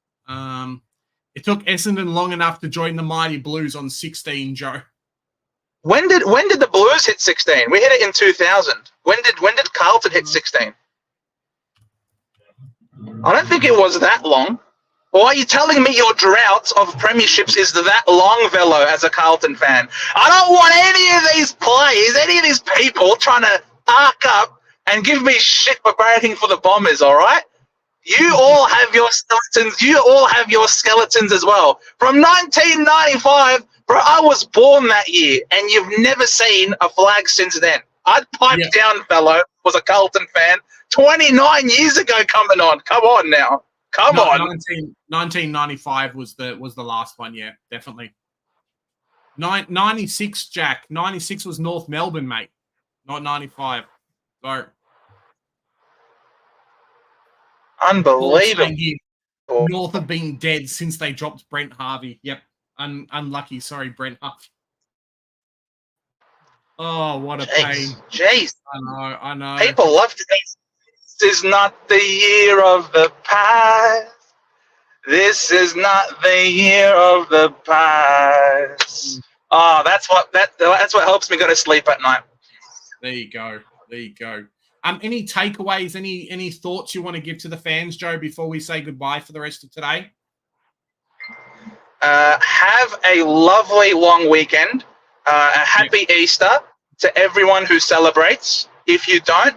It took Essendon long enough to join the Mighty Blues on 16, Joe. When did the Blues hit 16? We hit it in 2000. When did Carlton hit 16? I don't think it was that long. Or are you telling me your drought of premierships is that long, Velo, as a Carlton fan? I don't want any of these players, any of these people trying to arc up and give me shit for barracking for the Bombers, all right? You all have your skeletons. You all have your skeletons as well. From 1995, bro, I was born that year, and you've never seen a flag since then. I'd pipe down, fellow, was a Carlton fan 29 years ago coming on. Come on now. Come on. 1995 was the last one, yeah, definitely. 96, Jack. 96 was North Melbourne, mate, not 95. So, unbelievable. North have been dead since they dropped Brent Harvey. Yep. Unlucky. Sorry, Brent Harvey. Oh, what a pain. Jeez. I know. People love to think this is not the year of the past. This is not the year of the past. Oh, that's what helps me go to sleep at night. There you go. Any takeaways, any thoughts you want to give to the fans, Joe, before we say goodbye for the rest of today? Have a lovely long weekend. A happy Easter to everyone who celebrates. If you don't,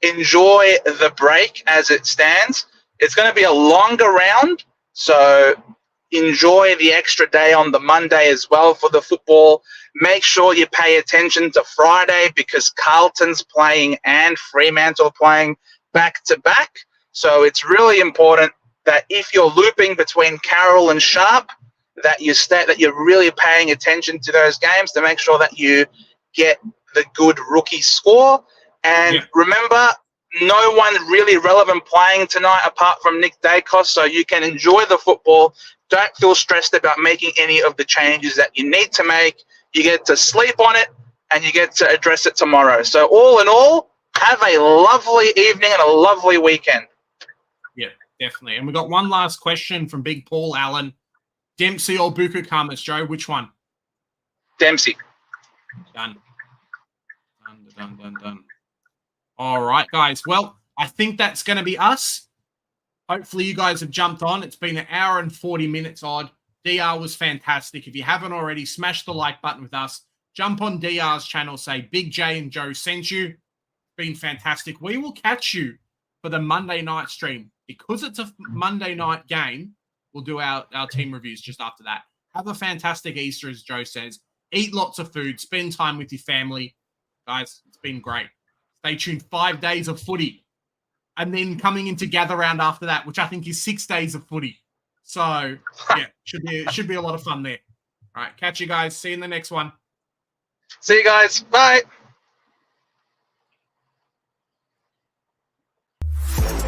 enjoy the break as it stands. It's going to be a longer round, so enjoy the extra day on the Monday as well for the football. Make sure you pay attention to Friday because Carlton's playing and Fremantle playing back-to-back. So it's really important that if you're looping between Carroll and Sharp, that you're really paying attention to those games to make sure that you get the good rookie score. And remember, no one really relevant playing tonight apart from Nick Dacos, so you can enjoy the football. Don't feel stressed about making any of the changes that you need to make. You get to sleep on it, and you get to address it tomorrow. So all in all, have a lovely evening and a lovely weekend. Yeah, definitely. And we got one last question from Big Paul Allen. Dempsey or Buku Kamas, Joe? Which one? Dempsey. Done. All right, guys. Well, I think that's going to be us. Hopefully you guys have jumped on. It's been an hour and 40 minutes odd. DR was fantastic. If you haven't already, smash the like button with us. Jump on DR's channel. Say Big J and Joe sent you. Been fantastic. We will catch you for the Monday night stream. Because it's a Monday night game, we'll do our team reviews just after that. Have a fantastic Easter, as Joe says. Eat lots of food. Spend time with your family. Guys, it's been great. Stay tuned. 5 days of footy. And then coming into Gather Round after that, which I think is 6 days of footy. So, yeah, should be a lot of fun there. All right, catch you guys. See you in the next one. See you guys. Bye.